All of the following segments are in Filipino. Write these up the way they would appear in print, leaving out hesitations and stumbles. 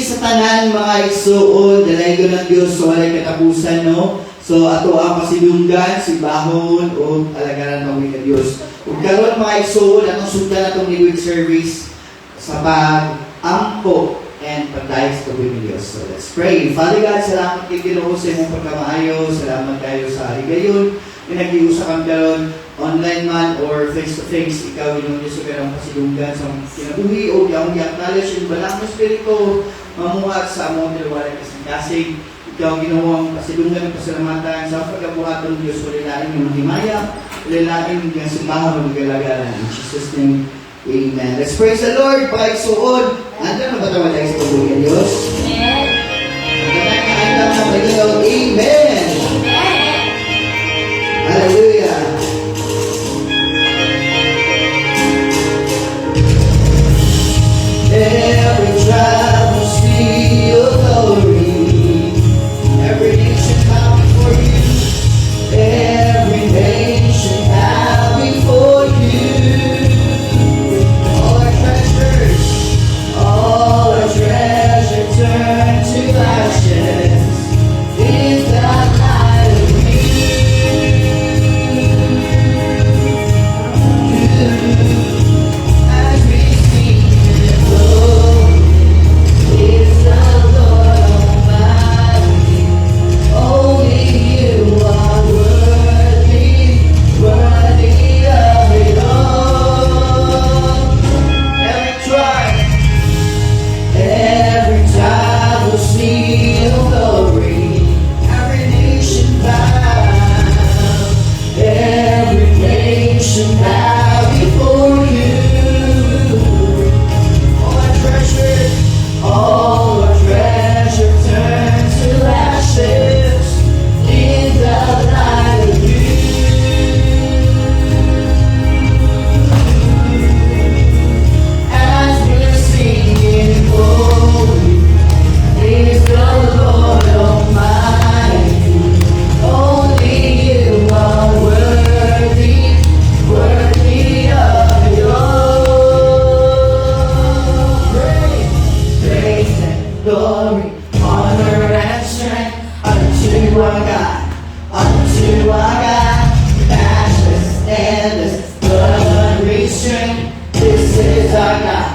sa tanan mga igsuon, dalaygo ng Dios so walay katapusan no. So ato ang pasilunggan, simbahon o alagaran ng mga Dios. Ug karon mga igsuon atong sugdan atong midweek service sa pag-ampo and pagdayeg sa tubig ng Diyos. So let's pray. Father God, salamat kay Ginoo sa imong pagkamaayo, salamat kayo sa haligayon. Nag-iusa kang karon online man or face-to-face, ikaw Ginoo Diyos sa kanang pasilunggan sa kinabuhi o yung acknowledge yung balang Espiritu mamuhat sa among dalawalan kasing-kasing. Ikaw Ginoo ang pasilunggan ng pasalamatan sa pagkabuhaton ng Diyos, ulilain yung himaya, ulilain yung simbahan ng galagalan. In Jesus' name, amen. Let's praise the Lord. Paiksuon. Ando na ba tayo sa pagbuhay ng Diyos? Amen. Magandang na Panginoon. Amen. Amen. Hallelujah. Every tribe will see your glory. Every nation bow before you. Every nation bow before you. All our treasure turn to ashes in the light of as we sing in glory is the Lord Almighty. Only you are worthy, worthy of it all. Every time we'll see your glory, every nation bow, every nation bow before you. All our treasure turns to ashes in the light of you. As we're singing glory is the Lord Almighty. Only you are worthy, worthy of your praise and glory, honor and strength unto our God, unto our God. Matchless, endless, blood restrained. This is our God.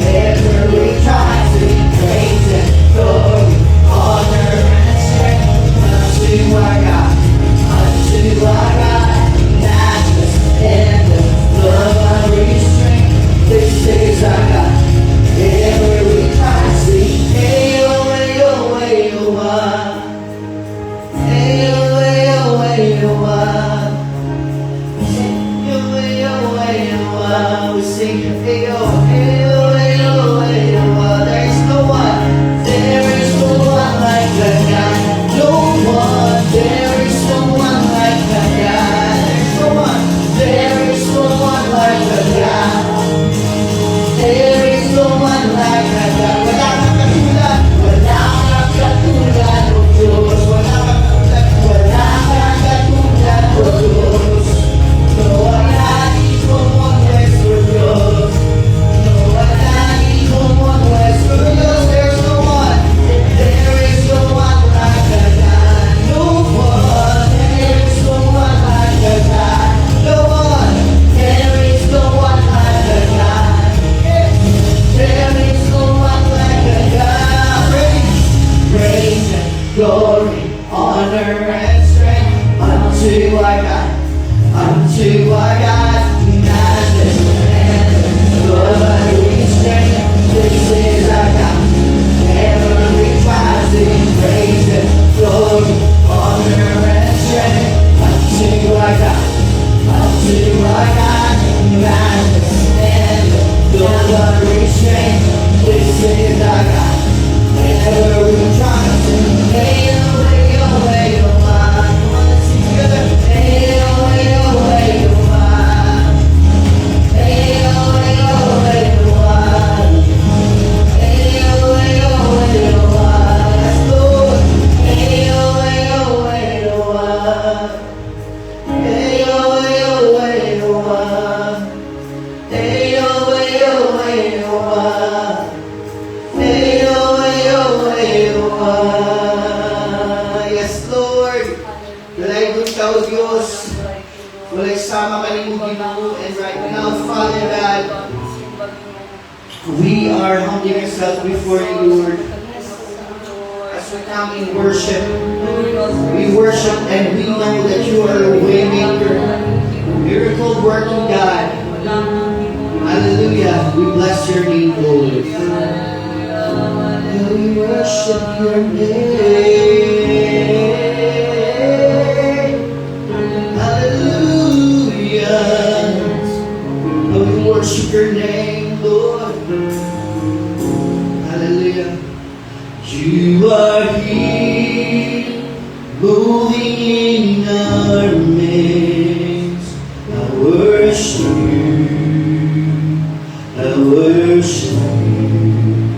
Ever we try to praise and glory, honor and strength unto our God, unto our God. Matchless, endless, blood restrained. This is our God. Ever we try to hail and O Diyos, wala'y sama ka ni Ginoo. And right now, Father God, we are humbling ourselves before you, Lord. As we come in worship, we worship and we know that you are a waymaker, miracle working God. Hallelujah. We bless your name, Lord. We worship your name. Hallelujah. We worship your name, Lord. Hallelujah. You are here, moving in our midst. I worship you. I worship you.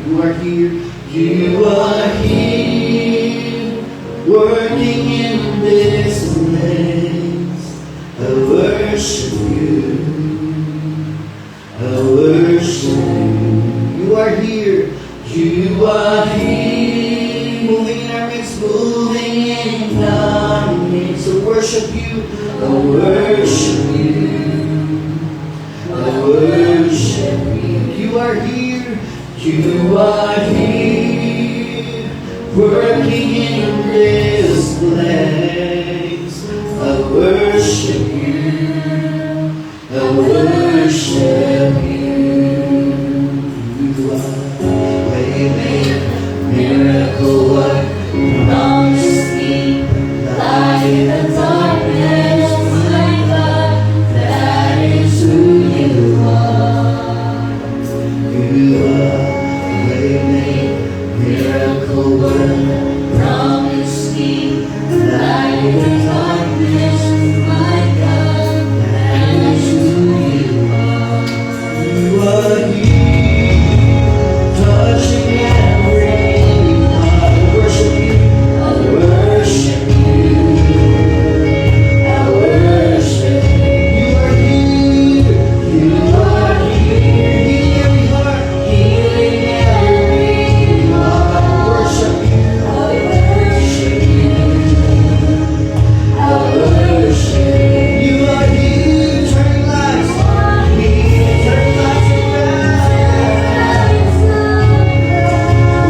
You are here. You are here, working in this place. I worship you. I worship you. You are here. You are here, moving in our midst, moving in our midst. I worship you. I worship you. I worship you. You are here. You are here, working in this place. I worship you. I worship you. You are waymaker, miracle worker, promise keeper, light in the darkness, my God, that is who you are. You are waymaker, miracle worker, promise keeper, light in the darkness, my God, that is who you are. You are here, touching every heart. I worship you. I worship you. I worship you. You are here. You are here. Healing every heart. Healing every heart. I worship you. I worship you. I worship you. You are here. Turning lives. Turning lives around.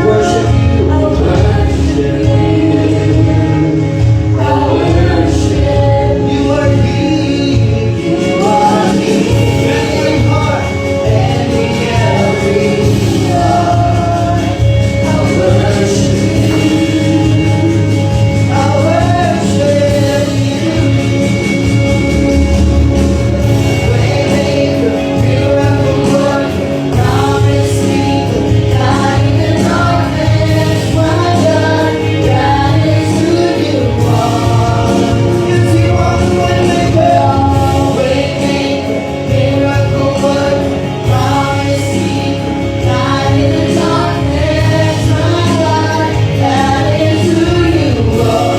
Worship you. I worship you. I worship you. You are here. You are here. Every heart and in every heart. I worship you. I worship you. Waymaker, miracle worker, promise keeper, light in the darkness, my God, that is who you are. Yes, you are the waymaker, miracle worker, promise keeper, light in the darkness, my God, that is who you are.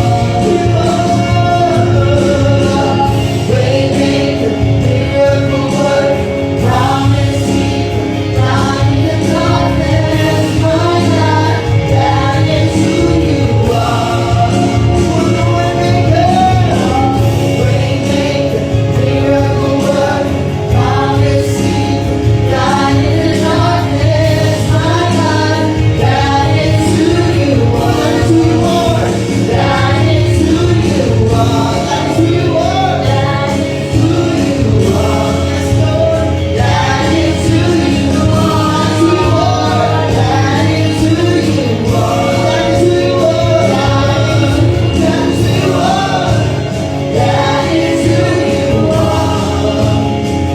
Waymaker, miracle worker, promise keeper, light in the darkness, my God, that is who you are. You are the waymaker, miracle worker, promise keeper, light in the darkness, my God, that is who you are. That is who you are. That is who you are. That is who you are. Yes, Lord. That is who you are. That is who you are. That is who you are. That is who you are.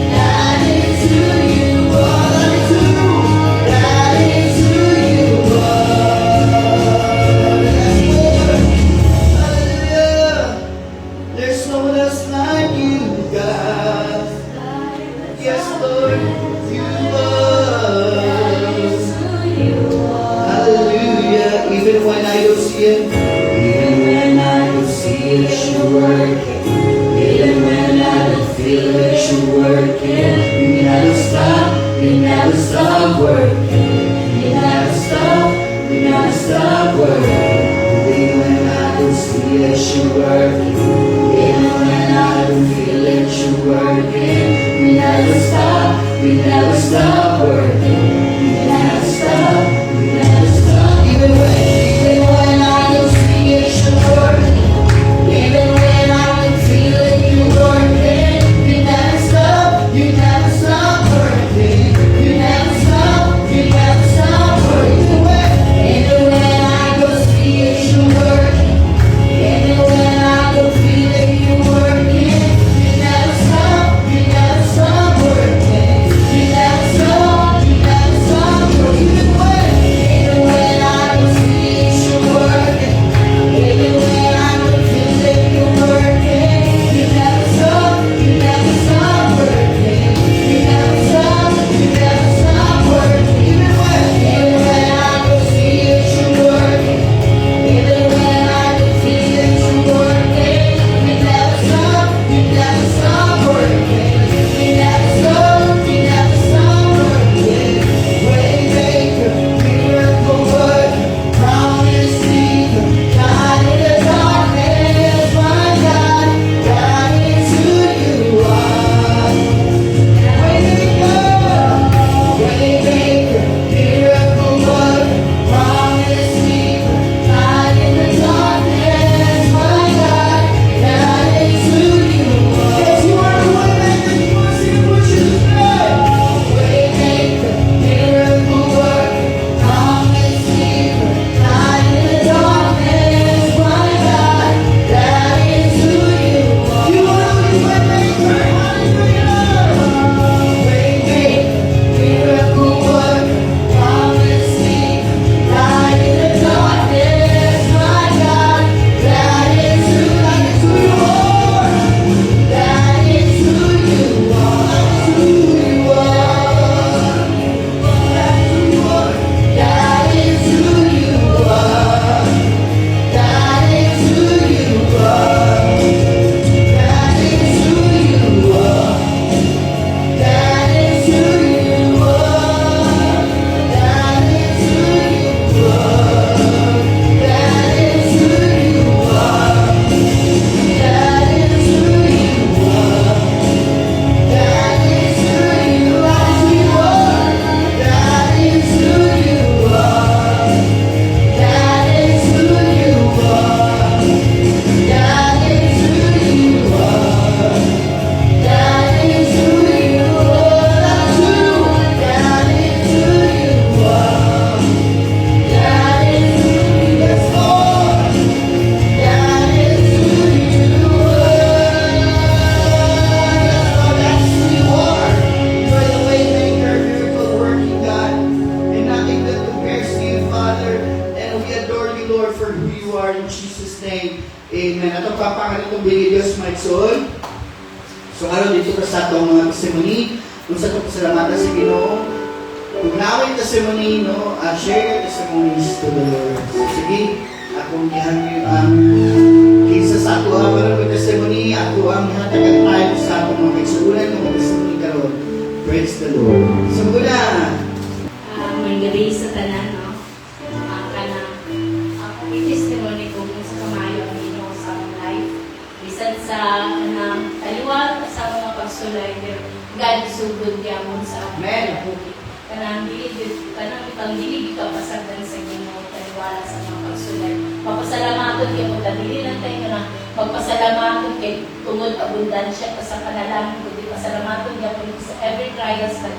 That is who you are. That is who you are. That is who you are. Hallelujah. There's no one else like you, God. Yes, Lord, you are. Hallelujah. Even when I don't see it, even when I don't see it, you're working. Even when I don't feel it, you're working. You never stop. You never stop working. You never stop. You never stop working. Even when I don't see it, you're working. Even when you never stop working. You never stop, you never stop. Even when I don't see it, you're working. Even when I don't feel it, you're working. You never stop, you never stop working. You never stop, you never stop working. Even when I don't see it, you're working. Even when I don't feel it, you're working. You never stop, you never stop working. You never stop, you never stop working. Even when I don't see it, you're working. Even when I don't feel it, you're working. You never stop, you never stop working. You never stop, you never stop working. Even when I don't see it, you're working. Even when I don't feel it, you're working. You never stop, you never stop working. You never stop, you never stop working. Waymaker, miracle worker, promise keeper, God in the darkness, my God, God is who you are. Waymaker, miracle worker, promise keeper, God in the darkness, my God, God is who you are. Yes, you are the waymaker. You want to see what you say. Waymaker, miracle worker, promise keeper, God in the darkness, my God, God is who you are. You are the waymaker. Waymaker, miracle worker, promise keeper, God in the darkness, my God, that is who you are. That is who you are. Who you are. That is who you are. That is who you are. That is who you are. That is who you are. That is who you are. That is who you are. That is who you are. That is who you are. That is who you are. That is who you are. That is who you are. That is who you are. That is who you are. That is who you are. That is who you are. That's who you are. You are the waymaker, miracle working God, and nothing that compares to you, Father. And we adore you, Lord, for who you are in Jesus' name. Amen. At ang papangalan itong bigay Diyos, my soul. So karon dito ka sa atong mga testimony, kung sa itong pasalamatan sa Ginoo. Kung naway testimony, no, share your testimonies to the Lord. So, sige, akong gihangyo ang kinsa sa ato ang mga testimony, ako ang hatagan tayo sa atong mga kaisugulan ng mga testimony karon. Praise the Lord. So muna, May gabi sa tanan, no? Kanang ako may testimony ko kung sa kamayo ang Ginoo sa akong life. Bisan sa kanang taliwala sa mga pagsulay, pero God sugod gyapon sa akong Amen. buhi. Kanang itang dili ka pasagdan sa Ginoo taliwala sa mga pagsulay. Papasalamatod kay mo dili lang tayo na magpasalamatod kay tungod abundansya ka sa panalangin kundi pasalamatod gyapon sa every trials na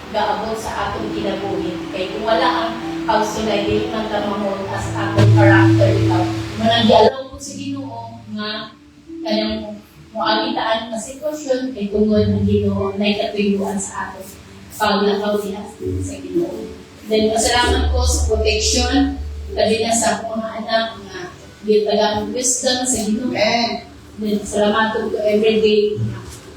gaabot sa atong kinabuhi. Kay kung wala ang pagsulay, dili man ka mamon as atong character ikaw. Managyaalaw mo sa Ginoo nga kanang moagitaan na sitwasyon kay tungod ng Ginoo na ikatuyuan sa aton paglakaw niya sa Ginoo. Then pasalamat ko sa protection kadina sa akong mga anak nga gitagang wisdom sa Ginoo. Amen. Then salamat ko everyday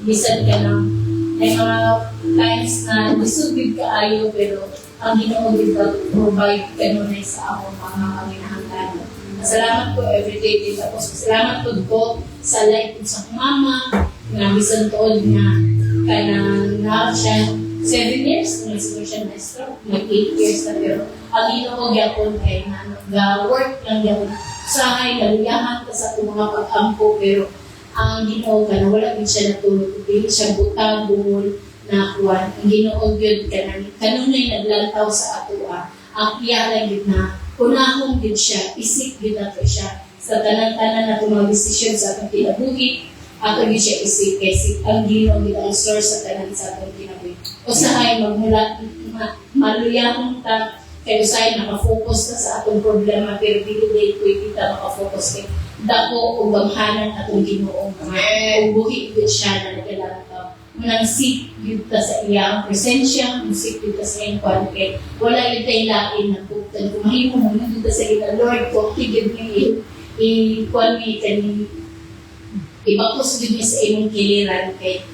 bisan ka ng may mga times na disugid kaayo pero ang Ginoo provide kanunay sa akong mga kaginahanglan. Salamat ko everyday din. Tapos salamat ko sa life ko sa mama na bisan tuod nga kanang na siya 7 years na siguro siya na stroke, may 8 years na pero ang Ginoo gyapon kay nag-work lang gyapon usahay naliyahan ka sa itong mga pag-ampo pero ang Ginoo ka na wala din siya natulog, hindi siya butang, buhol, na kuwan, ang Ginoo gyud kanunay naglantaw sa atoa. Ang iyala gyud na unahon gyud siya, isip gyud nato siya sa tanan-tanan na mga desisyon sa atong kinabuhi. Ato gyud siya isip kasi ang Ginoo gyud ang source sa tanan sa atong kinabuhi. Usahay magmula maluyahon ta kay usahay nakafocus ta sa atong problema pero dili pwede ta makafocus kay dako ug banghanan atong Ginoo ug buhi gyud siya na nagalantaw. Munang seek gyud ta sa iyang presensya, seek gyud ta sa iyang kwan kay wala gyud tay lain na pugtan kung mahimo mo gyud ta sa iyang Lord ko gyud ni kwan mi kani ibakos gyud mi sa imong kiliran kay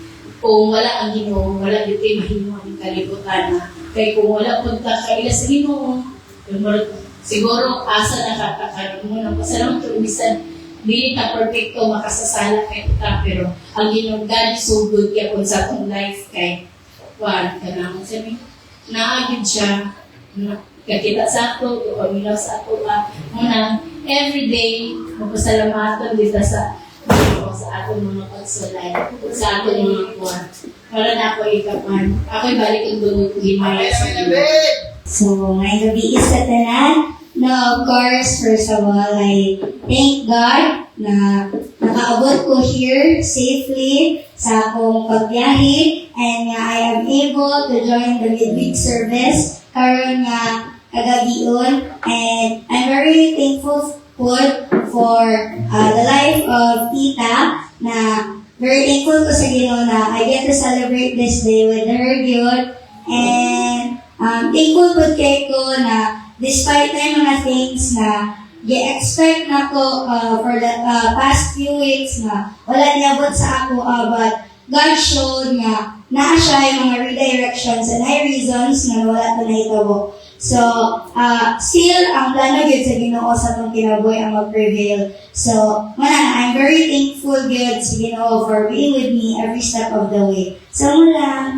kung wala ang Ginoo wala gyud kay mahimo ang kalibutan na kay kung wala pud ta kaila sa Ginoo siguro asa na katakan mo nang pasalamat to bisan dili ka perfecto makasasala kay ta pero ang Ginoo God so good kay kun sa atong life kay wan kanang sabi naagid siya kakita sa ato o pamilaw sa ato muna everyday magpasalamatan dito sa atong mga pagsulay sa atong mga kuwan para na ako ikapan ako'y balik ang dungog ginaya sa Ginoo. So, ngayong gabi is sa tanan. Now, of course, first of all, I thank God na nakaabot ko here safely sa akong pagbiyahe and nga I am able to join the midweek service karon nga kagabion and I'm very thankful for the life of Tita na very thankful ko sa Ginoo na I get to celebrate this day with her yun and thankful po kay ko na despite na yung mga things na i-expect na ko for the past few weeks na wala niabot sa ako but God showed nga naa siya yung mga redirections and high reasons na wala ito nahitabo. So, still, ang plano yun sa Ginoo sa itong kinabuhi ang mag-prevail. So, I'm very thankful yun sa Ginoo for being with me every step of the way. So, mula,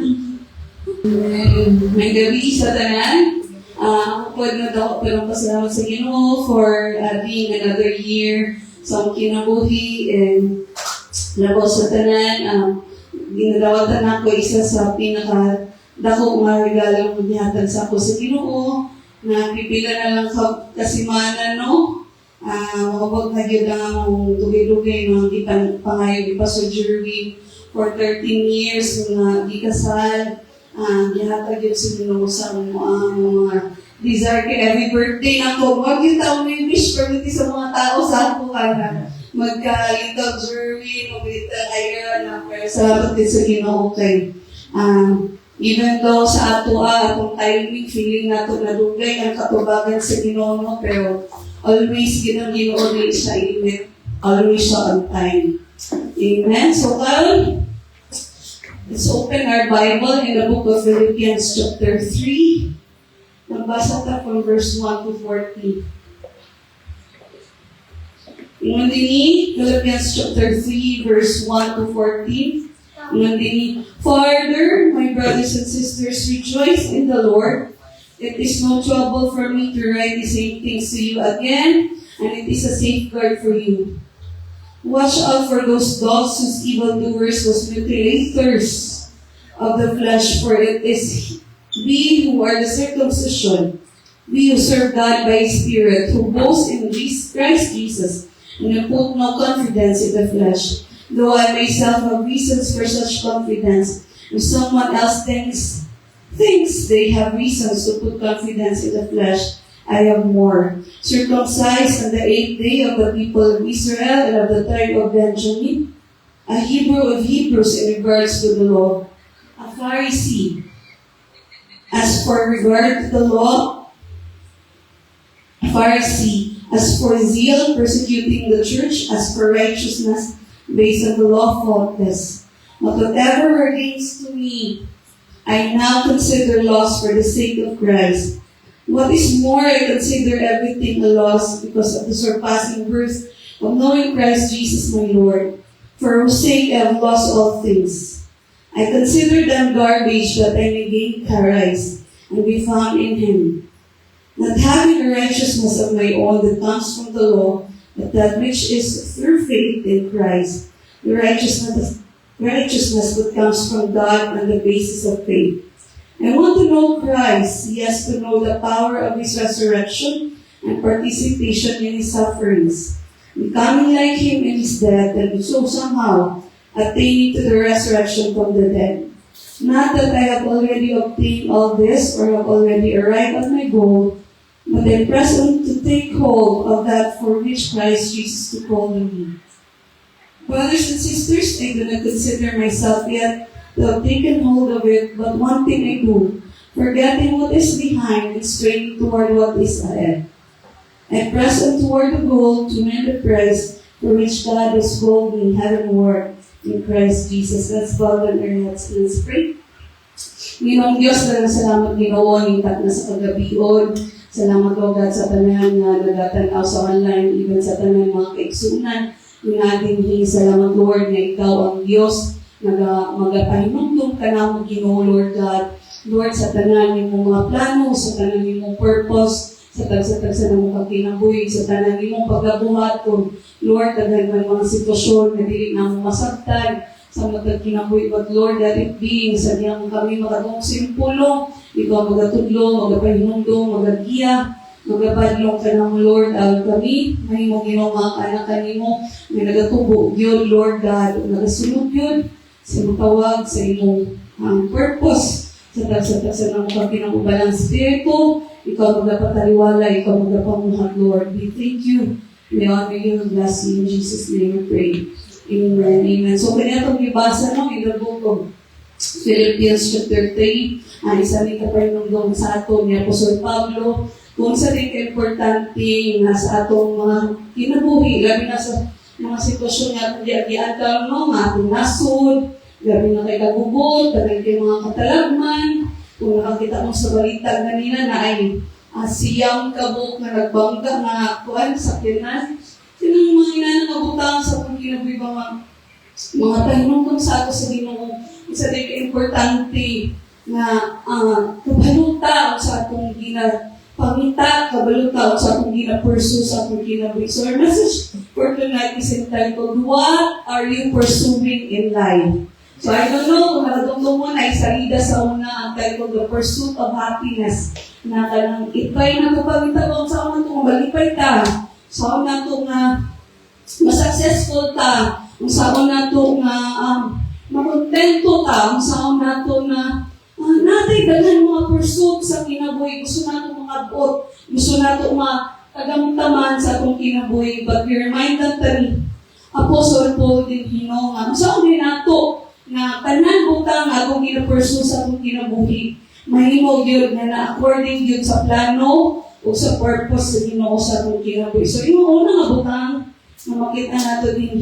may gabi sa tanan. Ako po na daw pero pasalamat sa Ginoo for being another year sa akong kinabuhi and labaw sa tanan. Ginadawatan ako isa sa pinaka-dako nga regalo mo dihatag sa ako sa Ginoo na pipila na lang kasimanan no. Makabag na yun ang dugay-dugay mga gipan pangayon di pa sa Jerwin for 13 years nga gikasal. Gihatag yun sa Ginoo sa mga desire kay every birthday na ko. Huwag yung taong may wish permiti sa mga tao sa ako na magka-little Jerwin, magka kayo na pero salamat din sa Ginoo kay even though sa ato atong timing, feeling nato na dugay ang katubagan sa Ginoo no, pero always ginang Ginoo din sa init, always siya on time. Amen. So, let's open our Bible in the book of Philippians chapter 3. Nagbasa ta from verse 1 to 14. Ingon dinhi Philippians chapter 3 verse 1 to 14. Ingon dinhi, "Further, my brothers and sisters, rejoice in the Lord. It is no trouble for me to write the same things to you again, and it is a safeguard for you. Watch out for those dogs whose evildoers, those mutilators of the flesh, for it is we who are the circumcision, we who serve God by His Spirit, who boast in Christ Jesus, and who put no confidence in the flesh. Though I myself have reasons for such confidence, if someone else thinks they have reasons to put confidence in the flesh, I have more. Circumcised on the 8th day of the people of Israel and of the tribe of Benjamin, a Hebrew of Hebrews in regards to the law, a Pharisee. As for regard to the law, a Pharisee. As for zeal, persecuting the church. As for righteousness, based on the law, faultless. But whatever were gains to me, I now consider loss for the sake of Christ. What is more, I consider everything a loss because of the surpassing worth of knowing Christ Jesus my Lord, for whose sake I have lost all things. I consider them garbage that I may gain Christ and be found in Him, not having a righteousness of my own that comes from the law, but that which is through faith in Christ, the righteousness righteousness that comes from God on the basis of faith. I want to know Christ, yes, to know the power of His resurrection and participation in His sufferings, becoming like Him in His death, and so somehow attaining to the resurrection from the dead. Not that I have already obtained all this or have already arrived at my goal, but I press on to take hold of that for which Christ Jesus took hold of me. Brothers and sisters, I do not consider myself yet to have taken hold of it, but one thing I do, forgetting what is behind and straining toward what is ahead. I press on toward the goal to win the prize for which God has called me heavenward in Christ Jesus. Let's bow down our heads and let's pray. Ginoong Diyos, salamat Ginoo, hintat na sa kagabion. Salamat o God sa tanan na nagatanaw sa online, even sa tanan mga kaigsunan. Yung ating salamat Lord na Ikaw ang Diyos, magapahinumdum ka na mo Ginoo Lord God. Lord, sa tanan yung mga plano, sa tanan yung purpose, sa tagsa-tagsa ng mga kinabuhi, sa tanan yung pagkabuhat kung Lord, dahil may mga sitwasyon na dili na mo masabtan sa mga kinabuhi. But Lord, that it being sa diyang kami makatong simpulong, Ikaw magatudlo, magapahinumdum, magagiya, magabadlong ka ng Lord, kami, may mo ginong mga kanakan mo, may nagatubo yun, Lord God, nagasunod yun, sa matawag, sa imong purpose, sa tagsa-tagsa ng mga pinangubalang spirito, Ikaw magapataliwala, Ikaw magapamuhat, Lord. We thank you. We honor you and bless you. In Jesus' name we pray. Amen. Amen. So, kanya itong ibasa no, in the book of Philippians chapter 3, isa rin kaparinong sa ato ni Apostol Pablo, kung sa rin ka-importante nga sa atong mga kinabuhi, labi na sa mga sitwasyon nga itong diagiatan, no, mga atong nasod, labi na kay kagubot, labi kay mga katalagman, kung nakakita mo sa balita ganina na ay siyang kabuk na nagbangga na kuan sa kinan. Sinang mga inanangabutang sa kung kinabuhi mga tahinong sa ato sa Ginoo. Isa din ka-importante na kabaluta sa atong pangita, kabaluta sa atong pursue sa atong kinabuhi. So our message for tonight is entitled, What are you pursuing in life? So I don't know kung nakatungtong mo na isalida sa una ang title, The Pursuit of Happiness. Na kanang itbay na kapagita kung saan na itong malipay ka, saan na itong masuccessful ka, kung saan na itong makontento ka, kung saan na itong natin dalhan mga pursuit sa kinabuhi, gusto na itong makabot, gusto na itong makagamtaman sa itong kinabuhi, but we remind that Apostle Paul din hinong, saan din nato, na tanan butang akong gina-pursue sa akong kinabuhi. Mahimog yun na according yun sa plano o sa purpose sa Ginoo sa akong kinabuhi. So, yung una nga butang na makita nato din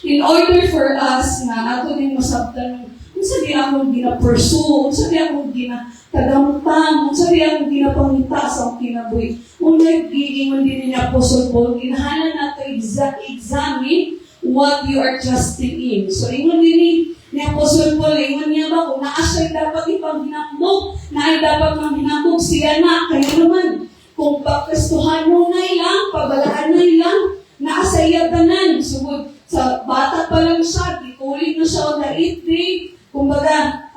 in order for us na ato din masabtan kung sa di akong gina-pursue, kung sa di akong ginatagamutan, kung sa di akong ginapangita sa akong kinabuhi. Kung nag-gigingon din ni Apostle Paul, ginahanan nato examine what you are trusting in. So, ingon din ni Apostle Paul, ingon niya ba, kung naasay dapat ipang hinakmog, na ay dapat mang hinakmog siya na, kaya naman, kung pagkastuhan mo na ilang, pabalaan na ilang, naasay yatanan. So, sa bata pa lang siya, ikulit na siya on the 8th day, kumbaga,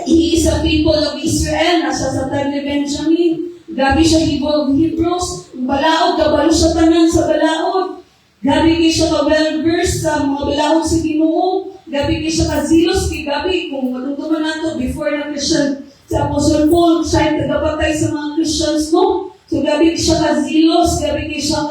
he is a people of Israel, nasa sa time ni Benjamin, gabi siya Hebrews, balaod, kabalo siya tanan sa balaod, gabi kayo siya ka-well-versed sa mga balahong sa Ginoo. Gabi kayo siya ka-zealous. Gabi, kung matungtuman nato, before na Christian, sa Apostle Paul, siya ay tagapatay sa mga Christians, no? So, gabi kayo siya ka-zealous. Gabi kayo siya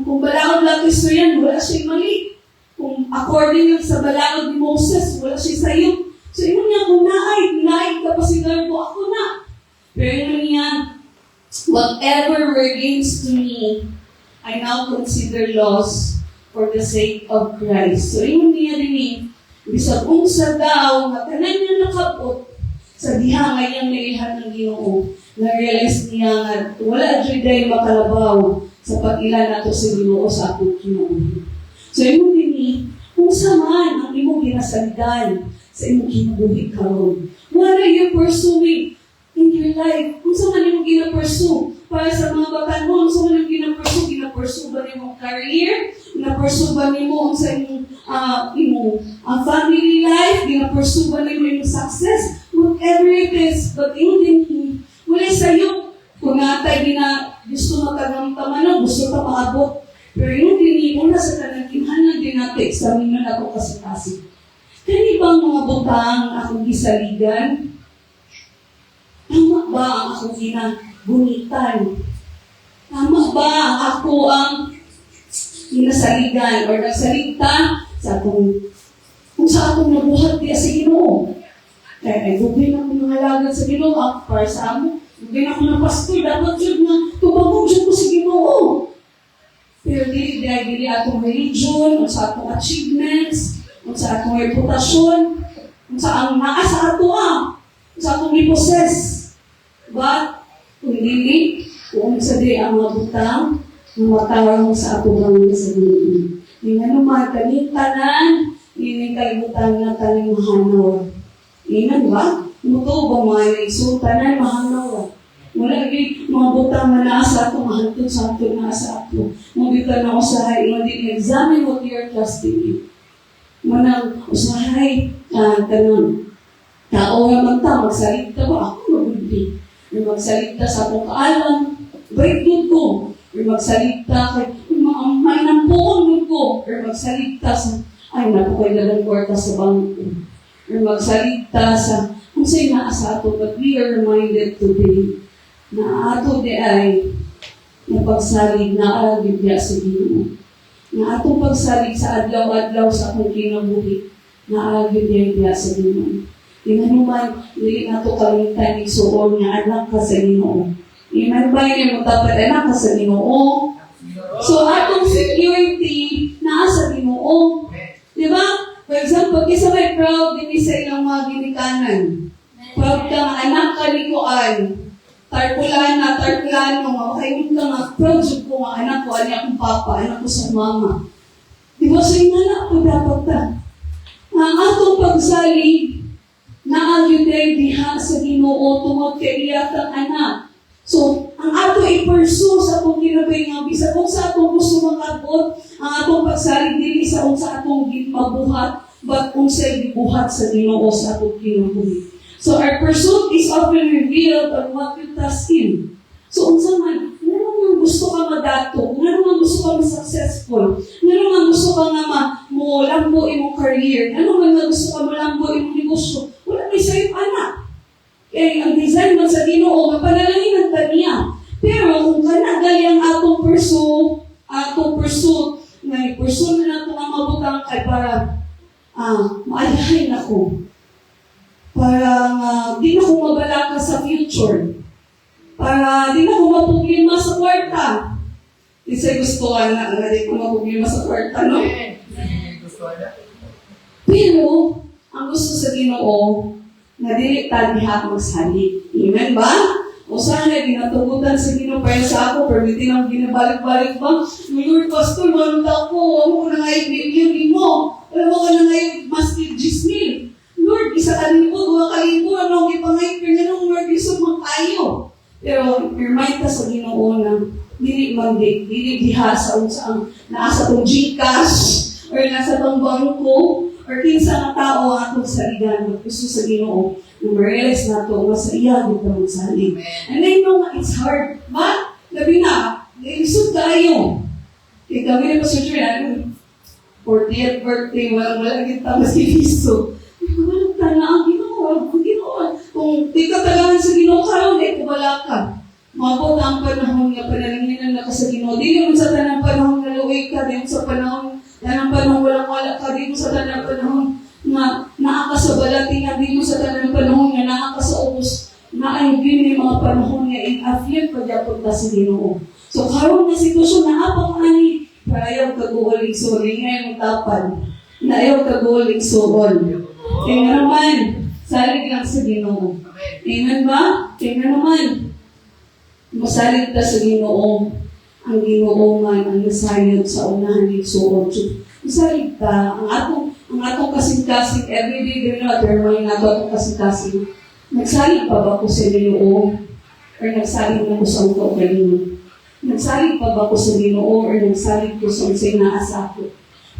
kung balahong lang Kristo yan, wala siya mali. Kung according yun sa balahong ni Moses, wala siya sayo. So, yun niya, kung naay kapasigar ko, ako na. Pero yun niya, whatever were gains to me, I now consider loss for the sake of Christ. So, yung niya din bisag unsa daw, matanan niya nakabot sa diha ngayang naihan ng Ginoo. Na-realize niya nga, wala dyan dahil makalabaw sa pag-ilan nato sa Ginoo sa atong Ginoo. So, yung din kung saan ang imong ginasalidan sa imong kinabuhi karon. What are you pursuing in your life? Kung saan imong gina-pursue? Para sa mga bata mo, so mo gina-pursue ba rin mong career? Gina-pursue ginapursuban nimo ang sa imong family life, ginapursuban nimo yung success, whatever it is, but yung din muli sa'yo, kung natay gusto matagamtaman, gusto ka maabot, pero yung din una sa kanang kinahanglan din natin, examine na ako kasi. Kani bang mga butang akong gisaligan? Tama ba ang akong ginagunitan? Tama ba ako ang ginasaligan or nagsalita sa kung sa akong nabuhat diya sa Ginoo? Kaya gubin ako ng halagan sa Ginoo, para sa amo. Gubin ako ng pastor, dapat yun na tubagong dyan ko sa Ginoo. Pero dili akong religion, o sa akong achievements, o sa akong reputasyon, o sa ang naa sa ato sa akong i-possess. But, kung dili, kung sa di ang mga butang, na matarong sa ato bang sa Ginoo. Yung ano mga tanan, yung kalibutan na taning mahanaw. Inan ba? Muto ba mga tanan mahanaw? Wala mga butang na nasa ato, mahantod sa ato, nasa ato. Mabitan na usahay, examine what you are trusting in. Manang usahay, tanong, tao naman ta, magsalita ba? Ako magulbi. Magsalita sa akong kaalam, break good ko. Or magsalita kay may nampuon ko. Or magsalita sa, ay, napo kayo dalang kwarta sa bangko. Or magsalita sa, kung sa'yo naasa ato, but we are reminded today na ato di ay napagsalig na alagibya sa Ginoo. Na atong pagsalig sa adlaw-adlaw sa akong kinabuhi na alagibya sa Ginoo. Inanuman, hindi nato kalimutan ni suon nga anak ka sa Ginoo. Iman ba yun mo dapat anak ka sa Ginoo? So, atong security naa sa Ginoo. Di ba? For example, kisa may proud din sa ilang mga ginikanan. Proud ka nga anak ka ni Kuan. Tarpulano, makakaimot ka nga, proud ko nga anak ko, anak kong papa, anak ko sa mama. Di ba sa inyo na ako dapat ta? Ang atong pagsalig na ang yuday diha sa Ginoo tungod kay iyatang anak. So, ang ato i-pursue sa atong kinabay nga, bisa kung sa atong gusto makabot, ang atong pagsalig dili sa atong mabuhat, but kung sa gibuhat sa Ginoo sa atong kinabuhi. So, our pursuit is often revealed on what you trust in. So, unsa man, ano nga gusto ka madato, ano nga gusto ka ma-successful, ano nga gusto ka nga mo-lambo imong career, ano nga gusto ka mo-lambo imong negosyo, wala may sa'yo anak. Kaya ang design man sa Ginoo, mapanalangin ang taniya. Pero kung kanagali ang atong pursuit, may pursue na nato ang mabutang kay para maalahin ako. Para di na ko mabalaka sa future. Para di na ko mapuglima sa kwarta. Isa'y gusto ka na di ko mapuglima sa kwarta, no? Pero, ang gusto sa Ginoo, na dili ta diha magsalig. Amen ba? O sana ginatugutan sa Ginoo para sa ako, pero hindi nang ginabalik-balik ba? Lord, Pastor, manunta ko, ako na nga yung billion mo. Alam mo ka na nga yung maski 10,000. Lord, 1,000, 2,000, ano ang ipangay, pero nung Lord, isog magkayo. Pero, remind ka sa Ginoo na dili diha sa naasa tong Gcash, or nasa tong bangko, or kinsa nga tao ang atong saligan, gusto sa Ginoo, na ma-realize na ito, sa iya, dito magsalig. And I know it's hard, but, labi na, isog tayo. Kaya kami na pa sa church, 40th birthday, walang kita, mas kiniso. Walang tana ang Ginoo. Kung di ka talangan sa Ginoo, karon ay kubala ka. Mabot ang panahon nga panalanginan na ka sa Ginoo. Di naman sa tanang panahon na luwi ka, di sa panahon walang-wala ka, di mo sa tanang panahon na naakasabalatingan, di mo sa tanang panahon nga naakasautos, na ay din mga panahon nga in-afflict pa dyan punta sa Ginoo. So, karon na sitwasyon na apang ani, ayaw kaguling sorry, ngayon tapan, na ayaw kaguling sorry. Kaya naman, salig lang sa Ginoo. Amen ba? Kaya naman, masalig ta sa Ginoo. Ang Ginoo man ang nasayod sa unahan ng suot. Masalig ta, ang atong kasing-kasing, everyday din na, pero may nato atong kasing-kasing. Nagsalig pa ba ko sa Ginoo? Or nagsalig na ko sa uto kanino? Nagsalig pa ba ko sa Ginoo? Or nagsalig ko sa unsay naasa ko?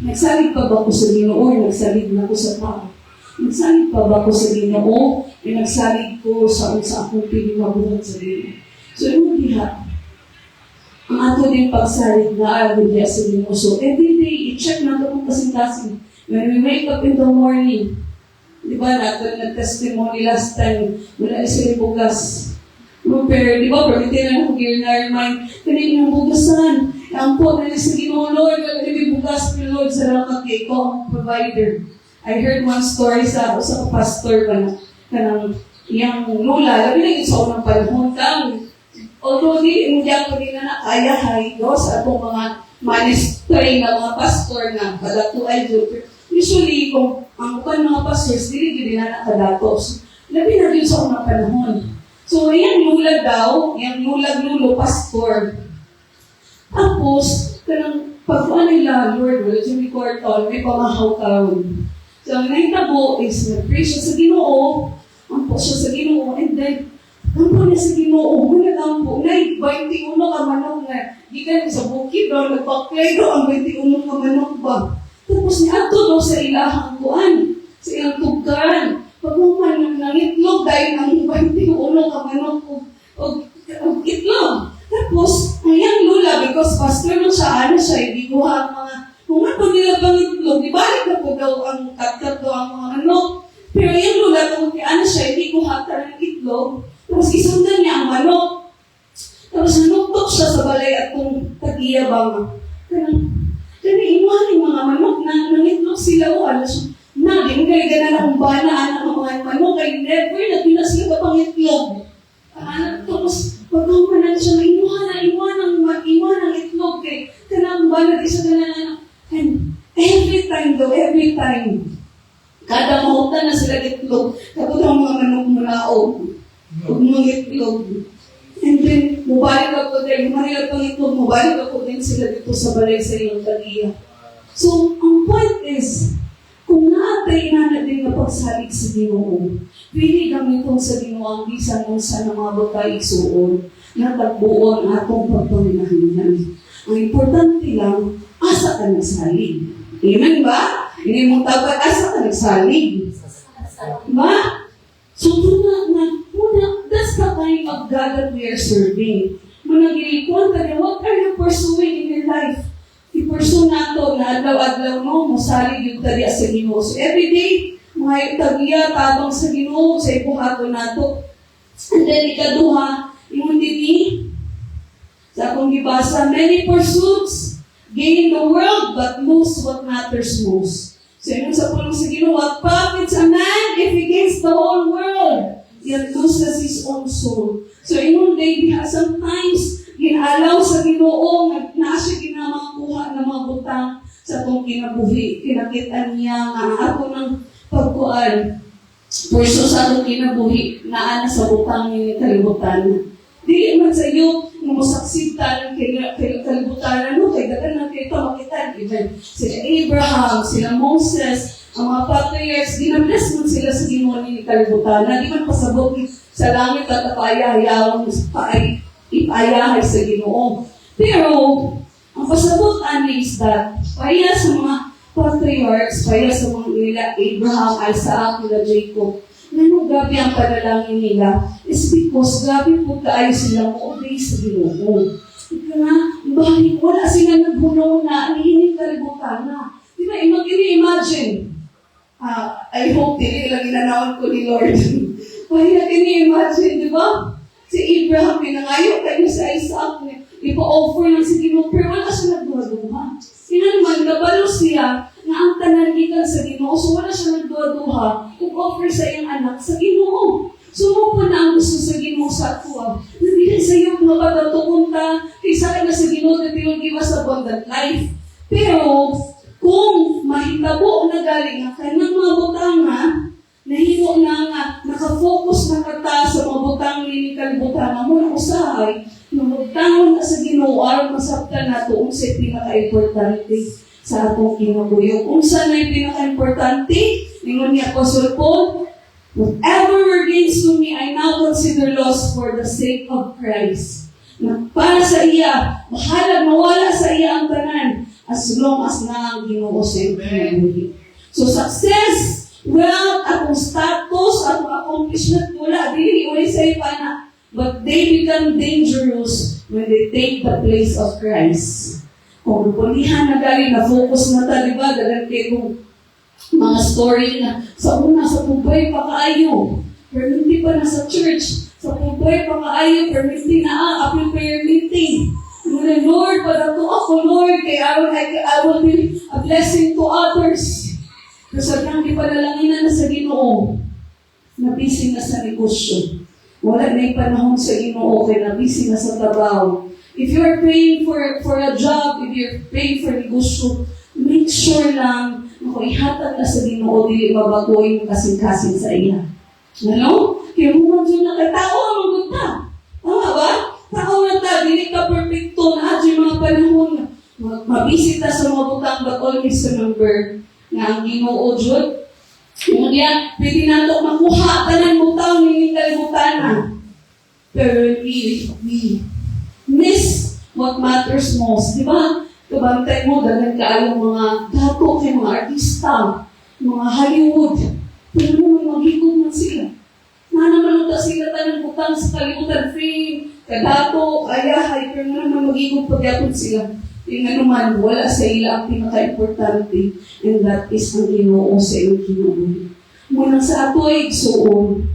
Nagsalig pa ba ko sa Ginoo? Nagsalig na ko sa tao. Nagsalig pa ba ko sa Ginoo? Nagsalig ko sa akong pinimabuhat sa Ginoo. So, yung diha, ang ato din pagsalig na diya sa Ginoo. So, every day, i-check na ito kung kasing-kasing. When we wake up in the morning, di ba, nato nag-testimony last time, wala sila bugas. Pero, di ba, pwede na ako ginarmind, kanina yung bugasan. Ang po na sa Ginoo, Lord, wala may bugas ko, Lord, salamat kay ko, ang provider. I heard one story sa pastor pa na, kanang iyang lula, labi na yung sa unang panahon, although di ako din na nakayahay, sa atong mga ministry na mga pastor na kadatuay doon. Usually, kung ang mga pastors, dili na nakadatos. Labi na din sa unang panahon. So, yan lula daw, yung lulag-lulo, pastor. Tapos, kanang pagkuhan nila, Lord, wala siya may kwartal, may pamahaw kaon. So, ang nahitabo is, nag-pray siya sa Ginoo, ang po siya sa Ginoo, and then, ang po niya sa Ginoo, muna lang po, na 21 ka manok na, di ka sa bukid, nagpaklay daw ang 21 ka manok ba? Tapos niya, ato daw sa ilahang kuan, sa ilang tugkaran, pagmuman ng nangitlog dahil ang 21 ka manok o itlog. Tapos, ang lula, because pastor no siya, hindi ko ang mga, kung ano nila bang itlog, di balik na po daw ang katkat daw ang mga manok. Pero yung lula, kung siya, hindi ko hata ng itlog, tapos isundan niya ang manok. Tapos nanuktok siya sa balay at kung tagiyabang. Kaya iwan yung mga manok na nangitlog sila o alas. Na, di mo kaya na akong banaan ang mga manok, kaya never na pinas sila kapang itlog. Tapos, pagkampanan siya, iwan ang itlog kay kanang banat isa na. And every time, kada mahutan na sila itlog, kapag ang mga manok mulaog, huwag mga itlog. And then, mubalik ako din, humanila pang itlog, mubalik ako din sila dito sa balay sa iyong tagiya. So, ang point is, kung naatay na din na pagsalig sa Ginoo, pili gamiton sa Ginoo ang bisan ng sa mga batay suon, na tagbuon atong pagpanginahingan. Ang importante lang, asa ka nagsalig. Amen ba? Hindi mo tapat, asa ka nagsalig. Ba? So, that's the kind of God that we are serving. Managilikuan ka niya, what are you pursuing in your life? I-pursue nato na adlaw-adlaw mo, musalig yung taliya sa Ginoo. So, every day, mga tagiya, tabang sa Ginoo, sa ibuhato nato. And then, ikaduha, yung dini, sa akong gibasa, many pursuits, gain the world, but lose what matters most. So, yun sa pulong sa Ginoo, what profits a man if he gains the whole world, yet loses his own soul. So, inong day, sometimes, ginalaw sa Ginoo, na siya ginamakuha ng mga butang sa itong kinabuhi. Kinakita niya nga ako ng pagkuan. Purso sa itong kinabuhi, naan sa butang niya kalibutan. Dili man sa iyo, musaksita ng kalibutan, kay dagan na kayo pamakitan. Even sila Abraham, sila Moses, ang mga patriarchs, ginabless man sila sa Ginoo ni kalibutan. Di man pasabot sa langit at payayaw ipayahay sa Ginoo. Pero, ang pasabot ani is that, paya sa mga patriarchs, paya sa mga nila, Abraham, Isaac, nila Jacob, nano gabi ang panalangin nila is because gabi po kaayo sila mo-obey sa Ginoo. Ika nga, bakit wala sila nagbunaw na anihinig kalibutan na. Di ba, imagine, I hope dili lang inanawan ko ni Lord. Paya ini-imagine, di ba? Si Abraham, pinangayo kayo sa Isaac, ipa-offer lang si Ginoo, pero wala siya nagduha-duha. Naman, nabalo siya na ang tanan gikan sa Ginoo, so wala siya nagduha-duha kung offer sa iyang anak sa Ginoo. So mo po na ang gusto sa Ginoo sa ato. Nandili sa iyo kung mapatatuon ka, kaysa ka na sa Ginoo na will give us abundant life. Pero, kung mahitabo na galing ang kanang mga butanga, nahimo na nga, nakafocus na kata sa mga butang ni kalibutan mo na usahay, nung na sa Ginoo, aron masabtan na ito, unsay pinaka-importante sa atong kinabuyo. Kung saan na yung pinaka-importante, ningon ni Apostle Paul, whatever were gains to me, I now consider loss for the sake of Christ. Na para sa iya, mahalag mawala sa iya ang tanan. as long as na ang Ginoo sa iyong kinabuhi. So success, wealth, atong status, atong accomplishment, wala, dili, wala sa iyo pa na. But they become dangerous when they take the place of Christ. Kung pulihan na galing, na-focus na ta, diba? Dalang kayo kung mga story na sa una, sa pubay pa kaayo. Pero hindi pa na sa church. Sa pubay pa kaayo, pero hindi na apil prayer meeting. Lord, para to ako, Lord, kaya I will be a blessing to others. Pero sabihan, di pa nalanginan na sa Ginoo. Nabisi na sa negosyo. Wala na yung panahon sa Ginoo, kaya nabisi na sa trabaho. If you're praying for a job, if you're praying for negosyo, make sure lang na kung ihatag na sa Ginoo, dili mabago yung kasing-kasing sa iya. Ano? Kaya mo dyan na tao ang magpunta. Tama ba? Tao na ta, dili ka perfecto na at yung mga panahon. Mabisita sa mga butang, but always remember na ang Ginoo dyan. Kaya, pwede nato makuha tanan butang, hindi kalimutan na. Pero we miss what matters most. Di ba? Kabantay mo, dagan kaayong mga dato kay mga artista, mga Hollywood. Pero naman maghigog man sila. Naman ta sila tanan butang sa kalimutan frame, kadato, ayahay, pero naman maghigog pagyapon sila. Yung naman, wala sa ila ang pinaka-importante, and that is ang Ginoo sa iyong kinabuhi. Muna sa ato ay igsuon,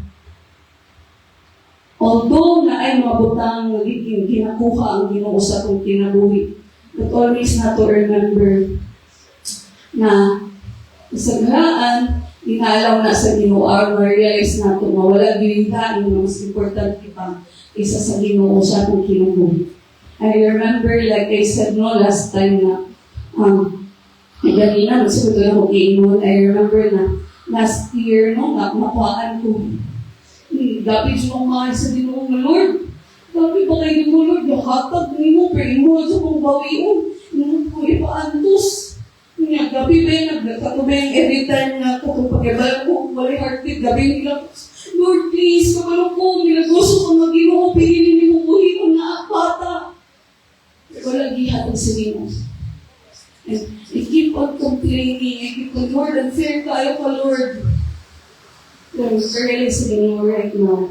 although na ay mga butang nagiging kinakuha ang Ginoo sa atong kinabuhi, but always na to remember na kasaghaan, inaalaw na sa Ginoo, ma-realize na ito, mawala gilintaan yung mas importante pa isa sa Ginoo sa atong kinabuhi. I remember, like I said last time na, ganina, nasugot na ako giingon, I remember na last year, nakuhaan ko. Dapat yung mga sa Ginoo nga, Lord, dapat ba kayo mo, Lord, nakatag mo, pero mo sa mong bawion, nung ko ipaantos. Gabi ba yung nagkatubay every time na kung pag-ibala ko, wala heartbeat, gabi nila, Lord, please, kabalo ko, nilaguso ko ng Ginoo, pinili mo buhi ko na bata. Wala gihatag sa Ginoo. And I keep on complaining, I keep on, Lord, unfair kayo ka, Lord. Pero really sa Ginoo right now.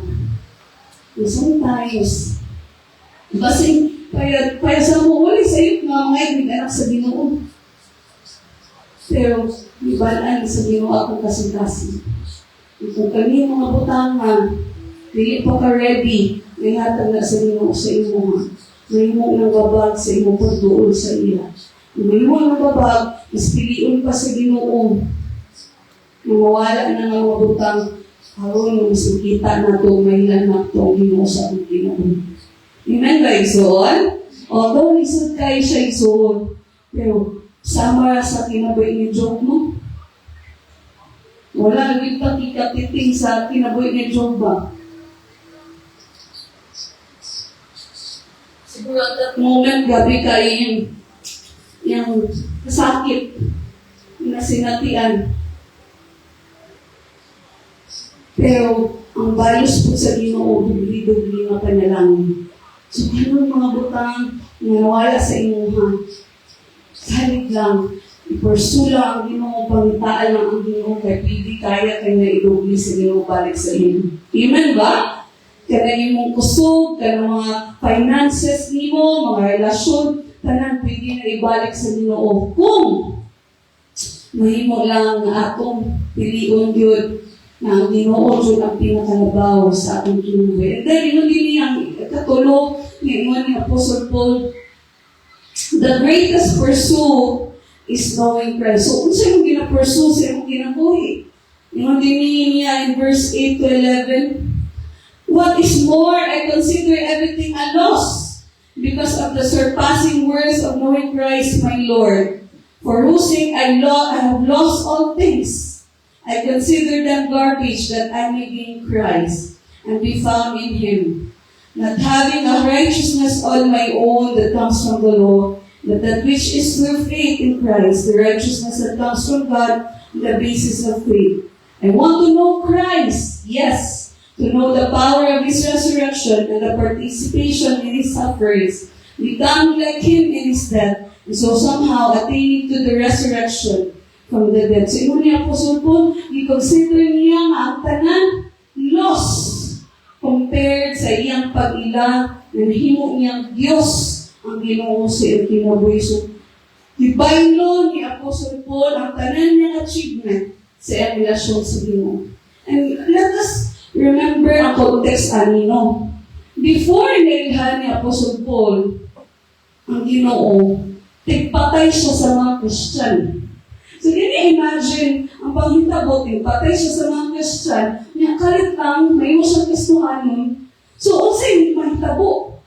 And sometimes, basing, kaya sa mo, wala sa iyo nga mga anak sa Ginoo. Pero, ibalaan sa Ginoo akong kasing-kasing. Kung kami mga butangan, hindi pa ka ready, may hatag na sa Ginoo sa imo. May mo ng babag sa imo pagduol sa iya. May mo ng babag, mas piliun pa sa Ginoo. Mawala na nga mga butang, haron yung masukita na ito, may ilan na ito ang Ginoo sa ating Ginoo. Amen ba, Ison? Although isod kayo siya, Ison, pero sama sa kinabuhi ni Job mo. Wala naging pakikatiting sa kinabuhi ni Job ba? Siguro at that moment, gabi kayo yung sakit na sinatian. Pero ang bayos po sa Ginoo, dubli-dubli na panalangin. So, ganun mga butang na nawala sa imuha. Salit lang, ipursula ang Ginoo, pangitaan lang ang Ginoo, kaya pwede kaya kayo na idubli sa Ginoo balik sa inyo. Amen ba? Kaya yung kusog, kaya mga finances nimo, mga relasyon, tanan pwede na ibalik sa Ginoo. Kung mahimo lang atong piliun yun na ang Ginoo yun ang pinakalabaw sa atong kinuwi. And then, yun din ang katulog ni Apostle Paul, the greatest pursuit is knowing Christ. So, kung sa'yo mong gina-pursue, sa'yo mong ginabuhi. Yun din niya in verse 8 to 11, what is more, I consider everything a loss because of the surpassing worth of knowing Christ my Lord, for whose sake I have lost all things. I consider them garbage that I may gain Christ and be found in Him, not having a righteousness on my own that comes from the law, but that which is through faith in Christ, the righteousness that comes from God, the basis of faith. I want to know Christ, yes, to know the power of His resurrection and the participation in His sufferings, becoming like Him in His death, and so somehow attaining to the resurrection from the dead. So, ino ni Apostle Paul, i-consider niya nga ang tanan loss compared sa iyang pag-ila na nahimo niyang Diyos ang Ginoo sa iyang kinabuhi. So, ibaylo ni Apostle Paul ang tanan niyang achievement sa iyang relasyon sa Ginoo. And let us remember ang context anino. Before nilhan ni Apostle Paul ang Ginoo, tigpatay siya sa mga Christian. So, can you imagine ang panghitabo, tigpatay siya sa mga Christian, niya kalit lang, may mo siyang Kristohanon. So, also yung mahitabo.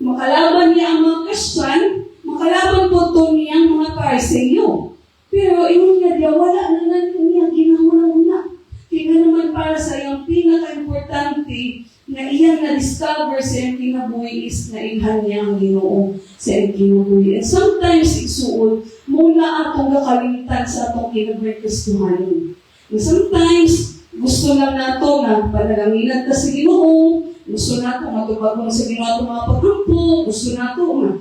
Makalaban niya ang mga Christian, makalaban po ito niya ang mga Pariseyo. Pero, yung niya, wala na niya, ginawa na. Kaya naman para sa iyang pinaka-importante na iyang na-discover sa iyang kinabuhi is na ilhan niya ang Ginoo sa iyang kinabuhi. And sometimes, igsuon, mula atong gakalimtan sa atong kinabuhi Kristohanon. And sometimes, gusto lang nato na panalanginan ta sa Ginoo, gusto nato matubagong sa Ginoo atong mga pagkampo, gusto nato na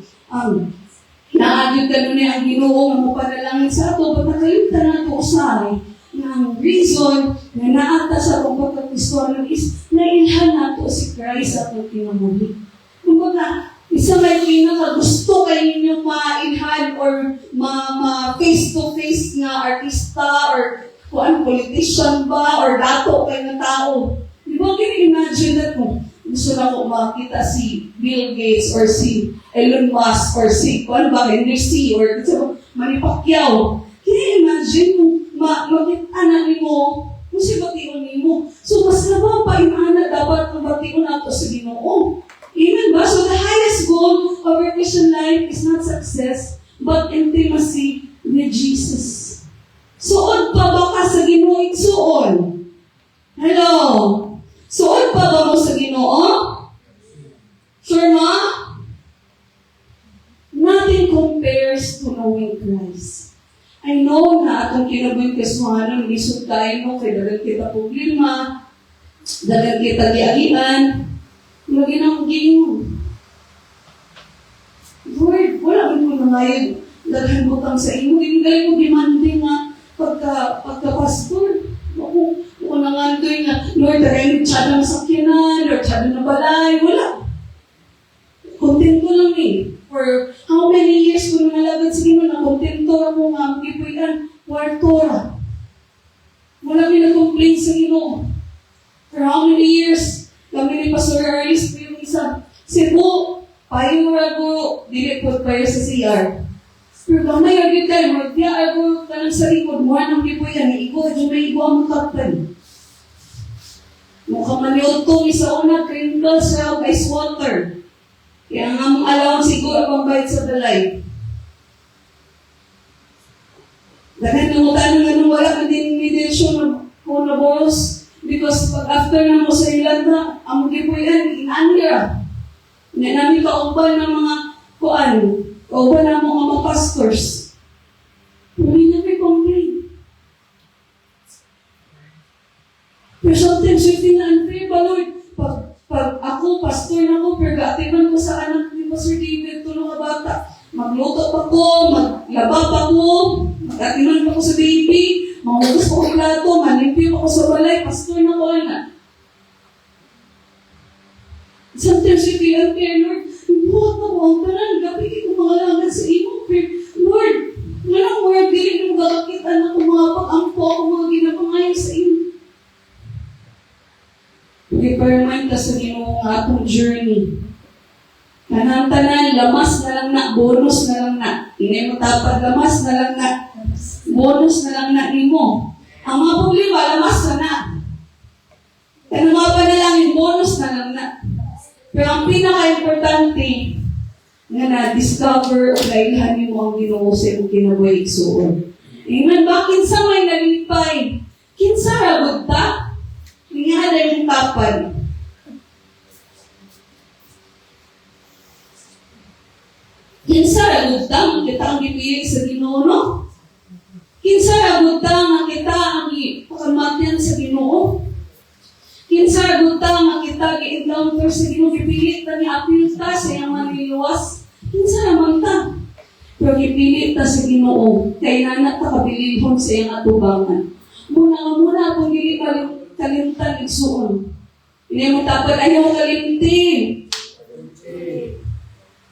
naagyo ka nun ang Ginoo nga mapanalangin sa ato, pag nakalimtan nato usahay, na ang reason na naata sa atong pagkakristohanon is nailhan nato si Christ sa atong kinabuhi. Kumbaga, isa may pinaka-gusto kayo ninyong ma-ilhan or ma-face-to-face nga artista or kung politician ba or dato kayo ng tao. Di ba, can you imagine that kung gusto na ko makita si Bill Gates or si Elon Musk or si Henry C. or Manny Pacquiao. Can you imagine kung makita na mo kung si bation mo? So, mas naman pa inaana dapat ang bation nato sa Ginoo. Amen ba? So, the highest goal of our Christian life is not success, but intimacy with Jesus. Suod pa ba ka sa Ginoo? Suod. Hello? Suod pa ba mo sa Ginoo? Sure na? Nothing compares to knowing Christ. I know na atong kinabuhi Kristohanon, isod tayo mo, kay dagan kita problema, dagan kita giagian, lagi na Ginoo. Lord, wala mo na ngayon, daghan butang sa imo, hindi mo demanding nga pagka-pastor. Kung nangandoy nga, Lord, daghan tiyada na sakyanan, Lord, tiyada na balay, wala. Kontento lang eh. For how many years ko nangalagad sa Ginoo na kontento mo nga, ipuyan, kwartora. Wala pinag-complain sa Ginoo. For how many years, kami ni Pastor Arlis, yung isa, Cebu, payo rago, dili po payo sa CR. Pero gamay agad tayo, magbiya ako ka lang sa likod, muha ng ipuyan, igo, may igo ang makapal. Mukhang maniotong isa una, crinkle sa ice water. Kaya nga mong alawang siguro pang bayad sa balay. Dahil nangutan nga nung wala ka din mediation ko na boss, because pag after na mo sa Ilanda, ang mga po yan, inanira. Hindi namin kauban ng mga kuan, kauban ng mga pastors. Hindi na may complain. Pero sometimes you feel unfair ba, Lord? Pag ako, pastor na ko, pero gatiman ko sa anak ni Pastor David, tulong ka bata. Magluto pa ko, maglaba pa ko, magatiman pa ko sa baby, mamugas pa ko plato, manimpyo pa ko sa balay, pastor na ko na. Sometimes you feel unfair, Lord. Buhat na ko, ang tanan, gabi ko mga langan sa imo, pero Lord, walang word, dili mo gagakita na kung mga pag-ampo ako, mga ginapangayon sa imo. Prepare ka sa Ginoo nga atong journey. Tanan-tanan, lamas na lang na, bonus na lang na. Hindi mo tapad, lamas na lang na. Bonus na lang na nimo. Ang mga problema, lamas na na. Kaya mga panalangin, bonus na lang na. Pero ang pinaka-importante nga na-discover o nailhan mo ang Ginoo sa iyong kinabuhi igsuon. Amen ba? Kinsa may nalipay? Kinsa rabot ta? Nga yung tapad. Kinsa ragutang kita ang gipilig sa Ginoo, no? Kinsa ragutang kita ang pagkamatian sa Ginoo. Kinsa ragutang kita gi-encounter sa Ginoo, gipilit na ni apil ta sa iyang maniluwas. ipili ta sa Ginoo kay nanak ta kabilihon sa iyang atubangan. Muna kung dili kalimtan igsuon. Ini mo dapat ayaw kalimtin.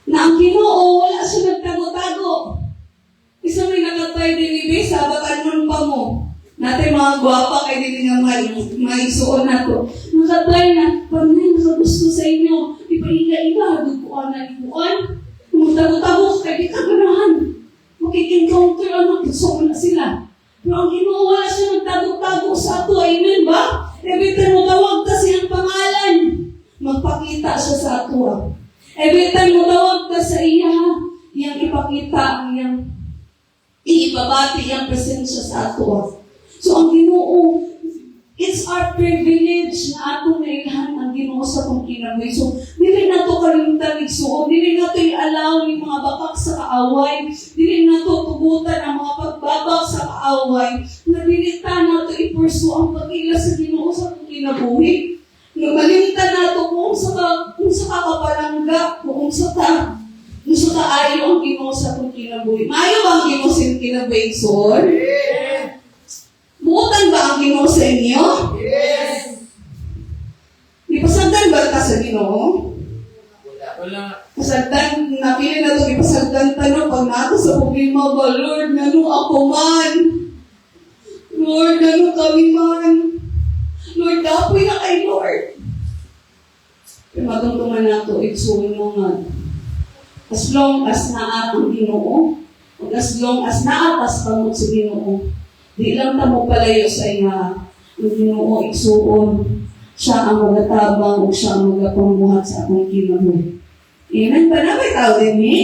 Na ang Ginoo wala siya nagtago-tago. Isa may nakatay din ni sabat anon pa mo. Natin mga gwapa kay din nga maigsuon nato. Nakatay na, panay nakagusto sa inyo. Ipahiga-iga, duguan na ikuan. Kung tago-tago kay di kaganahan. Makikincounter ang magsuon na sila. Pero ang Ginoo wala siya nagtago-tago sa ato. Amen ba? Every time mo tawag ka siyang pangalan, magpakita siya sa ato. Every time mo tawag ka sa iya, iyang ipakita ang iyang iibabati iyang presensya sa ato. So ang Ginoo, it's our privilege na atong nailahan ang Ginoo sa atong kinabuhi. So dili nato kalimtan igsuon, dili nato i-allow yung mga bakak sa kaaway, dili nato tugutan ang mga pagbabak sa kaaway, na dili ta nato i-pursue ang pag-ila sa Ginoo sa atong kinabuhi. Malimtan nato kung sa kakapalangga, kung sa kaayo ang Ginoo sa atong kinabuhi. Maayo ba ang Ginoo sa kinabuhi, Sor? Buutan ba ang Ginoo sa inyo? Yes! Ipasagdan ba ka sa Ginoo? Wala. Pasagdan, napili na ito, ipasagdan tanong pag nato sa problema ba, Lord, ngano ako man? Lord, ngano kami man? Lord, dapoy na kay Lord. Pero magandungan nato, igsuin mo nga. As long as naa ang Ginoo, as long as naatas pa mo sa Ginoo, di lang tamo palayo sa iya, ang Ginoo igsuon, siya ang magatabang o siya ang magapamuhat sa akong kinabuhi. Amen? Panabay tao din ni?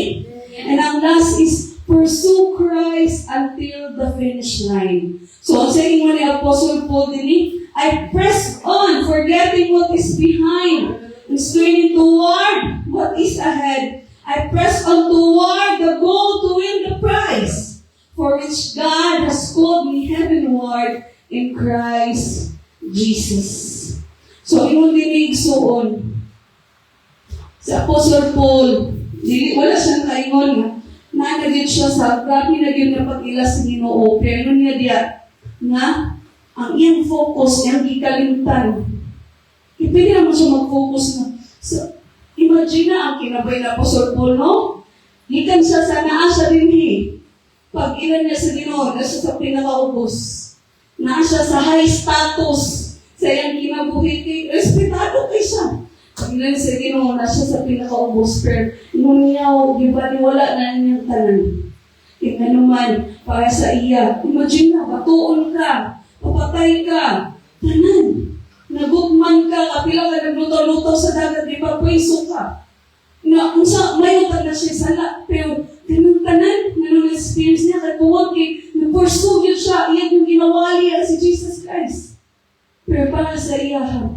And ang last is, pursue Christ until the finish line. So, ang saying mo ni Apostle Paul din I press on, forgetting what is behind, and straining toward what is ahead. I press on toward the goal to win the prize, for which God has called me heavenward in Christ Jesus. So, ingon din igsuon. Si Apostle Paul, wala siyang kaingon na naging siya sa grabe na yun na pag-ila sa Ginoo. Pero niya diya na ang iyang focus, iyang gikalimtan. Ipili naman siya mag-focus na. So, imagine na ang kinabay na Apostle Paul, no? Gikan siya sa naa siya din pag ilan niya sa Ginoo, na siya sa pinakaubos. Na siya sa high status sa iyang kinabuhi. Respetado kay siya. Pag ilan sa Ginoo, na siya sa pinakaubos. Pero nung niya, di ba niwala na niyang tanan. Tingnan naman, para sa iya. Imagine na, batuon ka, papatay ka, tanan. Nagukman ka, kapila ka nagluto-luto sa dagat, di ba pweso ka. Na, kung sa, mayroon na siya sala, pero ganun tanan, ganun experience niya, katuwag nag-pursue yun siya, iyan yung ginawali si Jesus Christ. Pero para sa iya,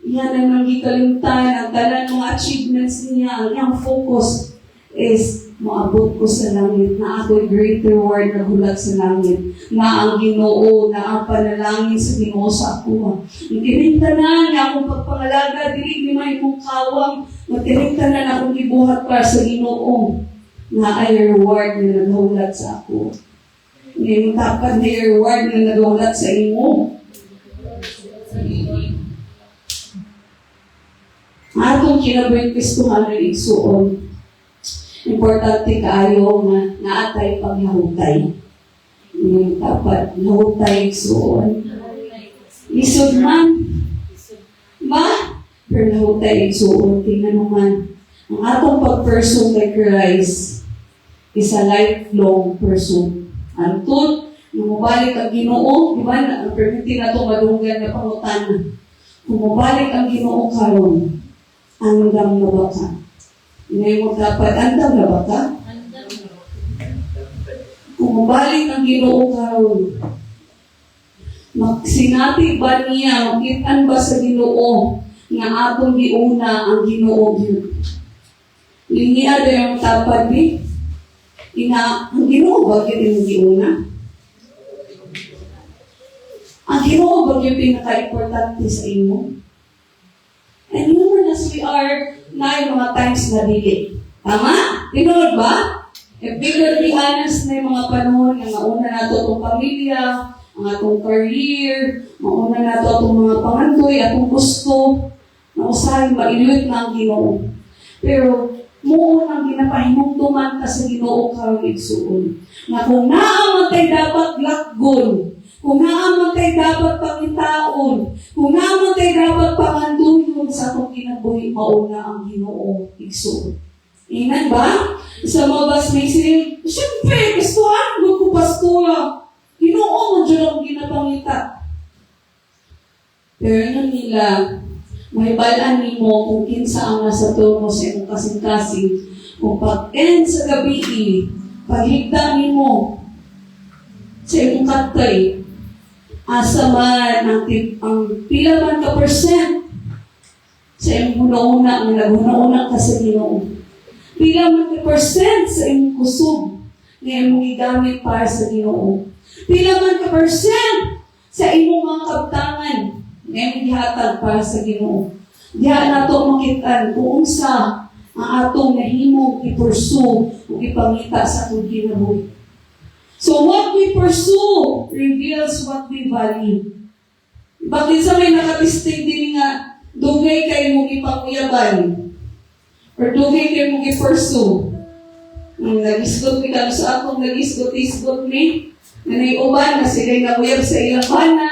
iyan ang nangikalimtan, ang tanan mga achievements niya, ang iyang focus is, maabot ko sa langit, na ako'y great reward na hulat sa langit, na ang Ginoo, na ang panalangin sa Ginoo sa ako. Ang tiringtanan na akong pagpangalaga, dili ni may mong kawang, magtiringtanan na akong gibuhat para sa Ginoo, na ay reward na naghulat sa ako. Ngayon tapat na reward na naghulat sa imo. Atong kinabuhi Kristohan na igsuon. Importante kaayo nga naatay paghahutay. Ngayon dapat nahutay igsuon. Lisod man. Ma? Pero nahutay igsuon. Tingnan naman. Ang atong pag-pursue kay Christ is a lifelong pursuit. Antun, nung mabalik ang Ginoo, di ba, permitin na itong madunggan na pangutan. Kung mabalik ang Ginoo karon, andam na ba ka? Ngayon mo dapat, andam na ba ka? Kung mabalik ang Ginoo karon, sinati ba niya, makitaan ba sa Ginoo, nga atong giuna ang Ginoo yun? Linya na yung tapad ni, ang Ginoo ba yung giuna? Ang Ginoo ba yung pinaka-importante sa imo? And even as we are na yung mga times na dili. Tama? Tinulog ba? If we could be honest na yung mga panahon nga mauna nato itong pamilya, ang atong career, mauna nato itong mga pangandoy, atong gusto, na usahay mailit na ang Ginoo. Pero, mo ang ginapahinumduman ka sa Ginoo karon igsuon. Na kung naamatay dapat lakgon, kung naamatay dapat pangitaon, kung naamatay dapat panganduyon sa atong kinabuhi, mauna ang Ginoo igsuon. Inan ba? Sa mga basmates, siyempre, gustuhan ko pastora. Ginoo mo dyan ang ginapangita. Pero yun nila, mahibalaan ni mo kung kinsa ang nasa turno sa imong kasing-kasing. Kung pag-end sa gabi, paghigda ni mo sa imong katay, asa man ang pila man ka percent sa imong una-una, ang naguna-una ka sa Ginoo. Pila man ka percent sa imong kusog na imong igamit para sa Ginoo. Pila man ka percent sa imong mga kabtangan na imong ihatag para sa Ginoo. Diha nato makitaan kung unsa ang atong nahimong i-pursue o ipangita sa atong kinabuhi. So what we pursue reveals what we value. Bakit sa may nakatisting din nga dugay kay mong ipanguyaban or dugay kay mong i-pursue. Nag-isgot ka sa akong nag-isgot-isgot ni nanay uban na sila'y naguyab sa ilang bana.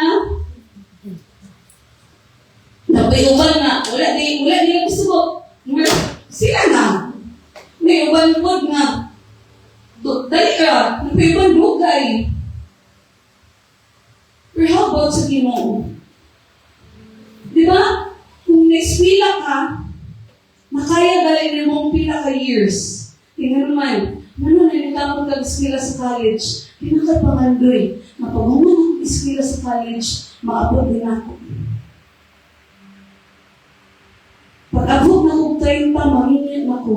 Napay-uban na, wala nila gusto. Sila na. May uban po nga. Dali ka, napay-uban dugay. Pero how about sa Ginoo? Di ba? Kung na-eskwila ka, nakaya dali na mong pila ka years. Tingnan naman, nanikamot ka eskwela sa college, pinakapangandoy, mapagumang ang eskwela sa college, maabot din ako. Pag-abot na kong 30, mamingin ako.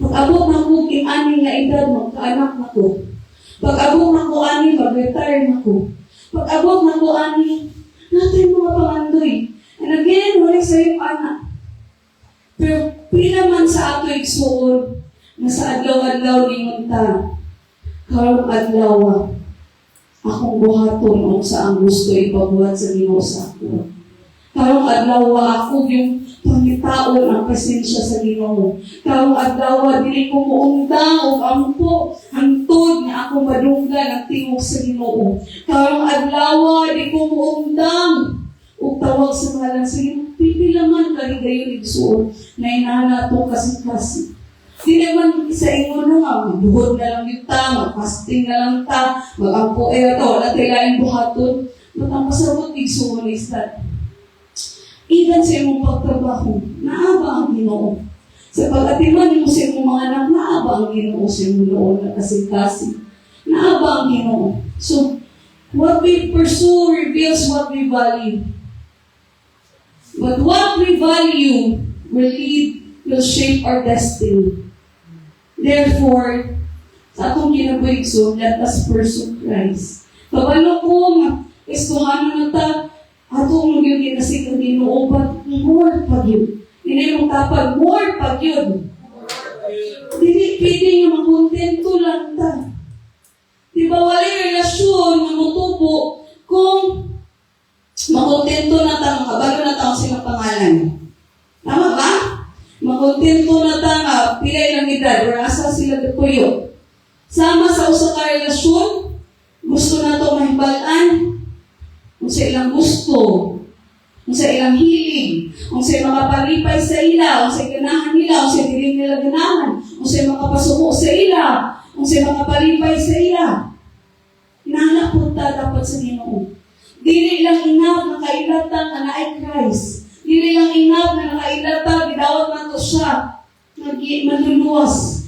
Pag-abot na kong king-aning na edad, magkaanak ako. Pag-abot na ko ani, mag-retire ako. Pag-abot na ko ani, natin mga pangandoy. And again, wala sa iyong anak. Pero pila man sa ato igsuon, na sa adlaw-adlaw ningon ta, karong adlaw, akong buhaton o sa ang gusto ipabuhat sa Ginoo sa ako. Karong adlaw ako yung pangitaon ang presensya sa Ginoo. Karong adlaw dili ko muundang og ampo hangtod nga ako madunggan ang tingog sa Ginoo. Karong adlaw di ko muundang og tawag sa ngalan sa Ginoo. Pipila man kaligayon igsuon na inana to kasi. Di naman sa ingon nga, magduhod na lang yung ta, mag-fasting na lang ta, mag-ampo to, wala tayo laing buhaton. But ang masabot igsuon is that even sa imong pagtrabaho, naaba ang Ginoo. Sa pag-atiman mo sa imong mga anak, naaba ang Ginoo sa imong noon na kasing-kasing. Naaba ang Ginoo. So, what we pursue reveals what we value. But what we value will shape our destiny. Therefore, sa atong kinabuhi, so let us pursue Christ. Kabalo ko, istuhanan na ta, atong yung ginasik ang Ginoo, but more pag yun. Hindi mong tapag, more pag yun. Hindi pwede yung makontento lang ta. Di ba wala yung relasyon na mutubo kung makontento na ta, makabalo na ta ang silang pangalan. Tama ba? Makontento na ta nga, pilay ng edad, or asa sila depoyo. Sama sa usa ka relasyon, gusto na to mahibalaan, kung sa ilang gusto, kung sa ilang hiling, kung sa makapalipay sa ila, kung sa ganahan nila, kung sa diling nila ganahan, kung sa makapasuko sa ila, kung sa makapalipay sa ila. Hinahanap punta dapat sa Ginoo. Dili lang inab na kailatan na naay Christ. Dili lang inab na nakailatan, gidawat na to siya. Maluluwas.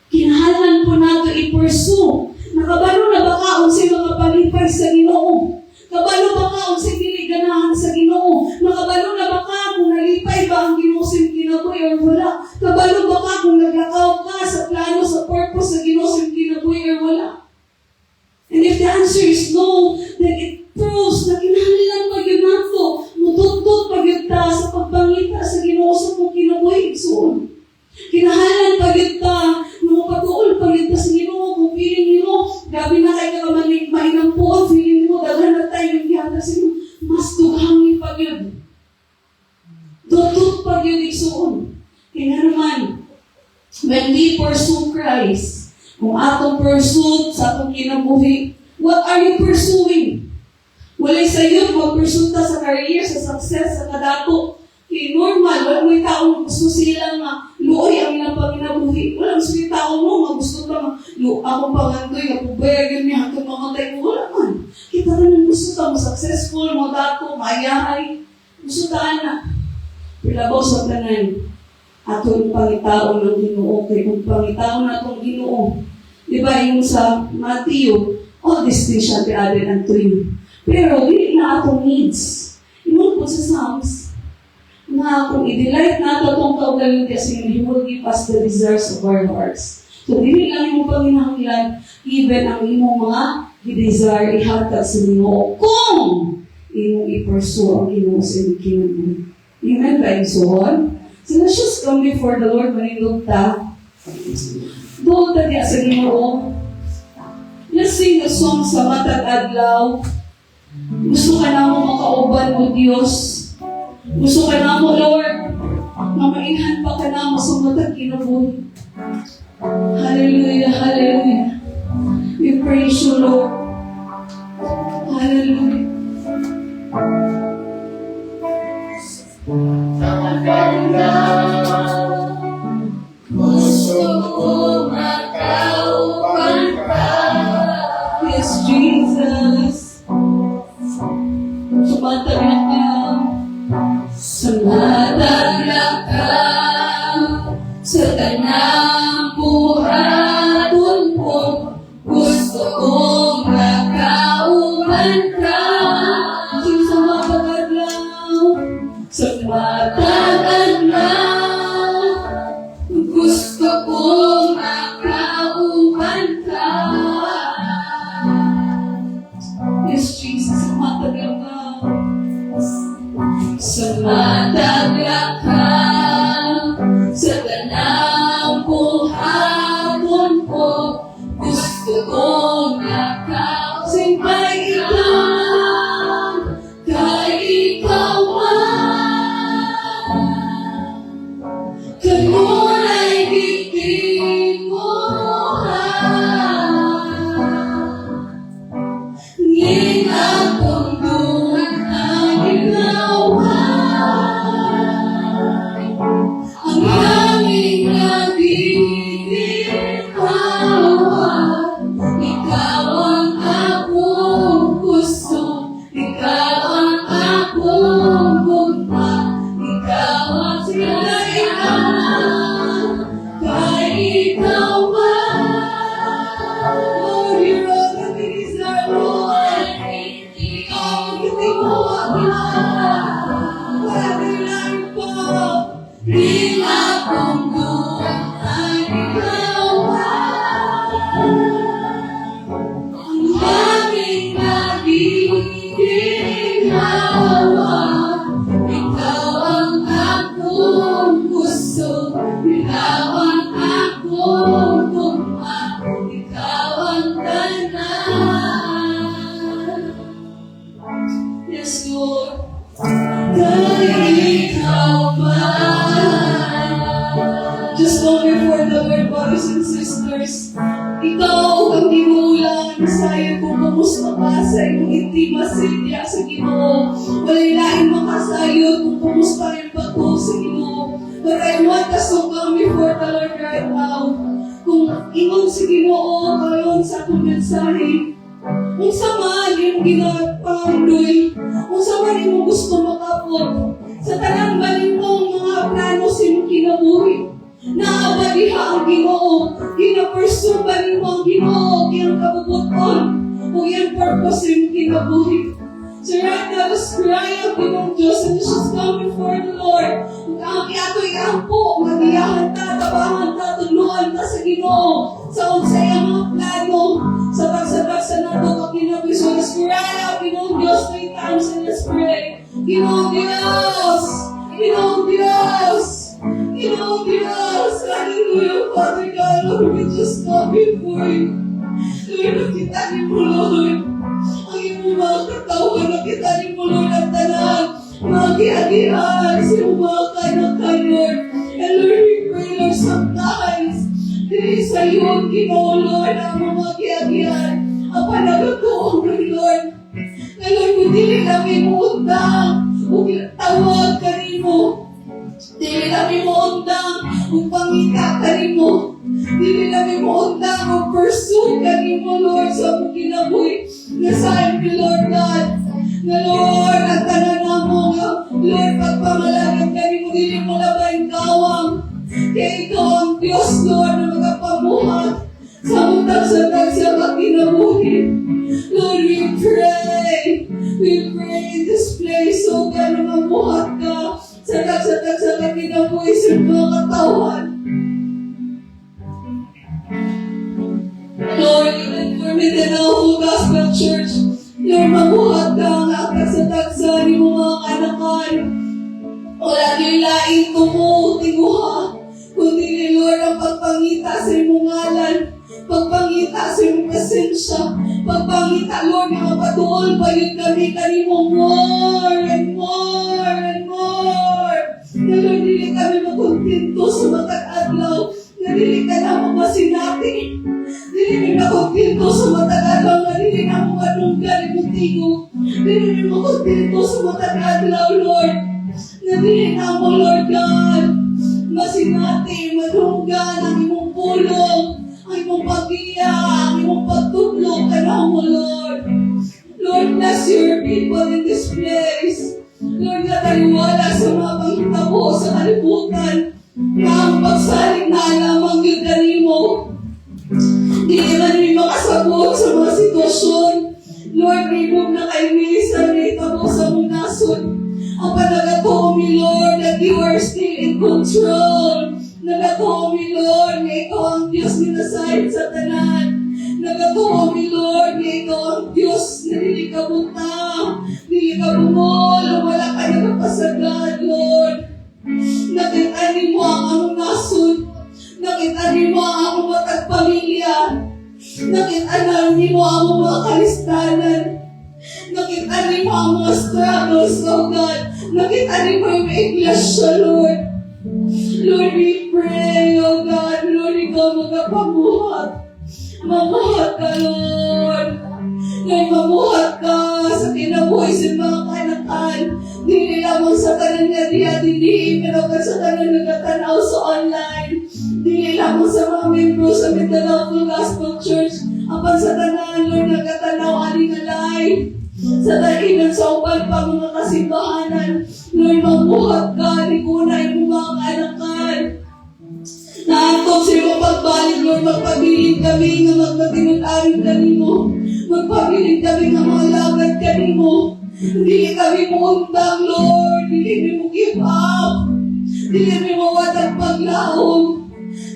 Kinahanglan po nato i-pursue. Nakabalo na ba ka kung sa mga palipay sa Ginoo? Kabalo ba ka kung sa ganahan sa Ginoo? Nakabalo na ba ka kung nalipay ba ang Ginoo sa kinabuhi or wala? Kabalo ba ka kung naglakaw ka sa plano, sa purpose sa Ginoo sa kinabuhi or wala? And if the answer is no, then it proves na kinahanglan pag yun nato, mututut pag yun ta sa pagpangita sa Ginoo sa kong kinabuhi. So, kinahanglan pag yun ta, na mapatuon When we pursue Christ, kung atong pursuit sa atong kinabuhi, what are you pursuing? Walay sa iyo, mag-pursue ta sa career, sa success, sa kadato. Okay, normal, wala may taong gusto sila nga luoy ang ilang panginabuhi. Wala gusto yung tao mo, gusto ka akong pangandoy, kapubayagan niya, hanggang mamatay ko, wala man. Kita ka nang gusto ka, successful, mga dato, mayahay. Gusto ka na. Pilabaw sa tanan. Atong pangitaon ng Ginoo, kay kung pangitaon na itong Ginoo. Diba yung sa Matthew, all these things shall be added unto you. Pero, hindi na atong needs. Imun po sa Psalms, na kung i-delight nato itong kaugaling kasi He will give us the desires of our hearts. So, dili lang yung panginahanglan, even ang imong mga i-desire, ihatag sa Ginoo. Kung imong i-pursue ang Ginoo sa imong kinabuhi. Amen, guys. So, so let's just come before the Lord manindog ta. Doon ta diya sa Ginoo. Let's sing the song sa Matag Adlaw. Gusto ka na mo makauban mo, Diyos. Gusto ka na mo, Lord, na mainhan pa ka na mo sa matag kinabuhi. Hallelujah, hallelujah. We praise you, Lord. Hallelujah. Gusto ko makauban ka. Yes, Jesus. Sumatagla ka. Sumatagla ka sa tanang buhaton ko. Gusto kong makauban ka. Sumatagla. Gusto kong makauban ka. Yes, Jesus. Sumatagla ka. Sumatagla ka sa tanang buhaton ko. Gusto kong makauban ka. Kay ikaw kanunay ngin akong duhat ang ginawa. Ang aming nagiginawa. Ikaw ang akong gusto. Ikaw ang akong gugma. Ikaw ang sinaihan. Kay ikaw Lord, you're all the things that Lord. Ikaw ang ginawa. Pagkailan ko. rin akong duhat ang ginawa. Ang aming nagiginawa. Ikaw ang akong gusto. Ikaw ang akong gugma. Ikaw ang tanan. Yes, Lord. Kay ikaw Just go before the Lord, brothers and sisters. Ikaw ang ginulang Messiah kung kumusta ka sa iyong intimacy sa Ginoo. Walay laing makasayod kung kumusta rin pa ko sa Ginoo. But I want us to come before the Lord right now. Kung ingon si Ginoo karon sa akong mensahe, kung saan yung ginapangdoy, kung saan yung gusto makapot, sa tanang balin mong mga plano sa iyong kinabuhi. Naabaliha ang Ginoo, ginapursue ba rin mo ang Ginoo, iyang kabubuton, o iyang purpose yung kinabuhi. So right now, let's cry out to ng Diyos and let's just come before the Lord. Ang ato'y ampo, magiyahan ta, tabangan ta, tuluan ta sa Ginoo, sa unsay mga plano, sa bagsa-bagsa na ito, kinabuhi. So let's cry out to ng Diyos 3 times and let's pray. Ginoong Diyos! Ginoong Diyos! Ginoong Diyos! Hallelujah, Father God, Lord, we just come before you. Lord, nakita niyo po, Lord. Ang iyong mga katawan, nakita niyo po, Lord, ang tanan. Mga giagian sa iyong mga kanak-kanon. And Lord, we pray, Lord, sometimes Dili sa iyo, Ginoo, Lord, ang mga kiyagyan. Ang panagatuong ng Lord. Na Lord, kung dili namin mo undang, kung tawag ka rin mo. Dili namin mo undang, kung pangita ka rin mo. Dili namin mo undang, kung pursue ka rin mo, Lord, sa mong kinabuhi. Nasaan ka, Lord God. Na Lord, ang tanan na mo, Lord, pagpamalagan ka rin mo, dili mo labayin kawang. Kaya ikaw ang Diyos, Lord, na magapamuhat sa utang sa kinabuhi. Lord, we pray in this place, so God, na mamuhat ka sa kinabuhi sa mga katawan. Lord, even for Mindanao Gospel Church, Lord, mamuhat ka ang akal sa tagsa ni mga kanakan. Wala niyo lain tumuha, kundi ni Lord ang pagpangita sa imong ngalan, pagpangita sa imong presensya, pagpangita, Lord, nga mapatuol pa yun kami kanimo more and more and more. Na Lord, dili kami makontento sa matag adlaw, na dili ka na masinati, dili kami makontento sa matag adlaw, na dili na mo manunggan imong tingog, dili kami makontento sa matag adlaw, Lord, na dili na mo, Lord God, masinati, manunggan ang imong pulong, ang imong pag-iya, ang imong pagtulog ka na mo, Lord. Lord, bless your people in this place. Lord, nataliwala sa mga panghitabo sa kalibutan na ang pagsaling na lamang yun kanimo. Di man may makasabot sa mga sitwasyon. Lord, remove na kayo milisan na itabo sa mong nasod. Ang panagatuo mi, Lord, that you are still in control. Nagatuo mi, Lord, na ikaw ang Diyos ni nasahid sa tanan. Nagatuo mi, Lord, na ikaw ang Diyos na dili ka butang, dili ka bumol, wala ka nagpasagad, Lord. Nakita ni mo ang among nasod. Nakita ni mo ang among matag pamilya. Nakita ni mo ang among mga kalistanan. Nakita ni mo ang mga struggles, oh God. Nakita ni mo yung iglesia, Lord. Lord, we pray, oh God. Lord, ikaw magapamuhat. Mamuhat ka, Lord. Lord, mamuhat ka sa kinabuhi sa mga kanakan. Dili lamang sa tanan nga diya dili, pero ka sa tanan nagkatanaw sa online. Dili lamang sa mga membro sa Mindanao Gospel Church. Apan sa tanan, Lord, nagkatanaw ani nga live. Sa tainan sa uban pa mga kasimbahanan. Lord, mamuhat ka, di kunay mo mga kanakan. Naantong sa iyong pagbalik, Lord, magpabiling kami nga magpatinag-aring kanimo. Magpabiling kami nga mga lagad kanimo. Dili kami muundang, Lord. Dili mo give up. Dili mo watag paglaom.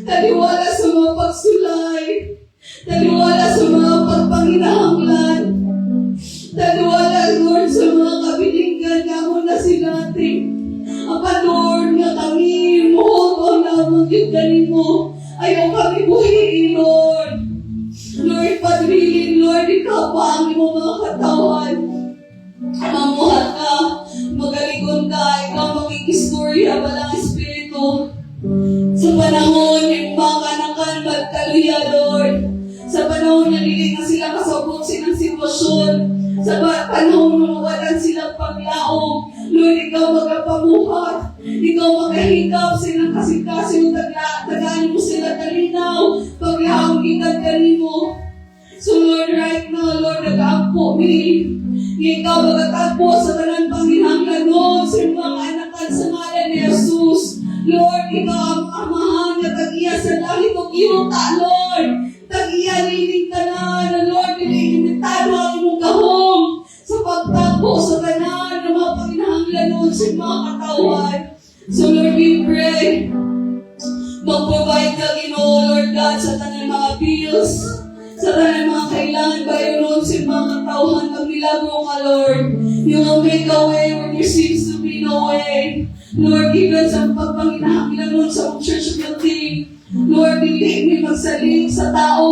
Taliwala sa mga pagsulay. Taliwala sa mga pagpanginahanglan. Taliwala, Lord, sa mga kabilinggan nga mo na sinating. Apa, Lord, nga kami mo lamang yung kanimo. Ayaw kami buhiin, Lord. Lord, padrilin, Lord, ikaw pa ang iyong mga katawan. Mamuhat ka, magaligon ka, ikaw makikistorya, walang espiritu. Sa panahon, yung mga kanakan, magkaluya, Lord. Sa panahon, nalilig na sila kasabot silang sitwasyon. Sa panahon, mawalan silang paglaong. Lord, ikaw magapamuhat. Ikaw magahikap silang kasing-kasing tagaan mo sila kalinaw. Paglaong ikan kanimo. So Lord, right now, Lord, nag-aampo mi. Ikaw mag-atampo sa tanan Panginoon noon sa mga anakan sa ngalan ni Jesus. Lord, ikaw ang amahan na tag-iya sa langit o yuta, Lord. Tag-iya niling tanan, Lord, nilimitado ang imong gahom sa pagtampo sa tanan ng mga Panginoon noon sa mga katawan. So Lord, we pray, mag-provide ka, Ginoo, Lord God, sa tanan mga bills, sa tanan mga kailangan ba yun noon sa mga katauhan, magmilagro ka, Lord. You will make a way when there seems to be no way. Lord, even sa pagpanginahangilan noon sa church building, Lord, dili mi magsalig sa tao,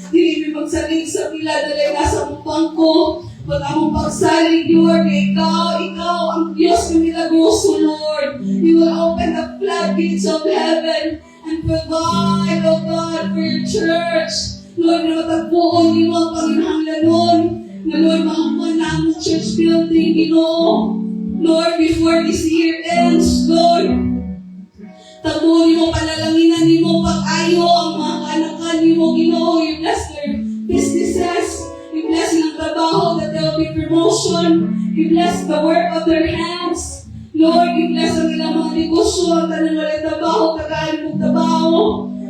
dili mi magsalig sa pila dalay nasa mong bangko. Pag among pagsalig, Lord, ikaw ang Diyos na milagroso, Lord. You will open the floodgates of heaven and provide, oh God, for your church. Lord, na matagpuon niyo ang panginahanglanon. Na Lord, makakuha na ang church building, Ginoo. Lord, before this year ends, Lord, tabuhin mo, panalanginan ni mo, pag-ayo ang mga kanakan ni mo, Ginoo. You bless their businesses. You bless ng trabaho that there will be promotion. You bless the work of their hands. Lord, you bless ang ilang mga negosyo, ang tanang walang trabaho, tagaan mong trabaho.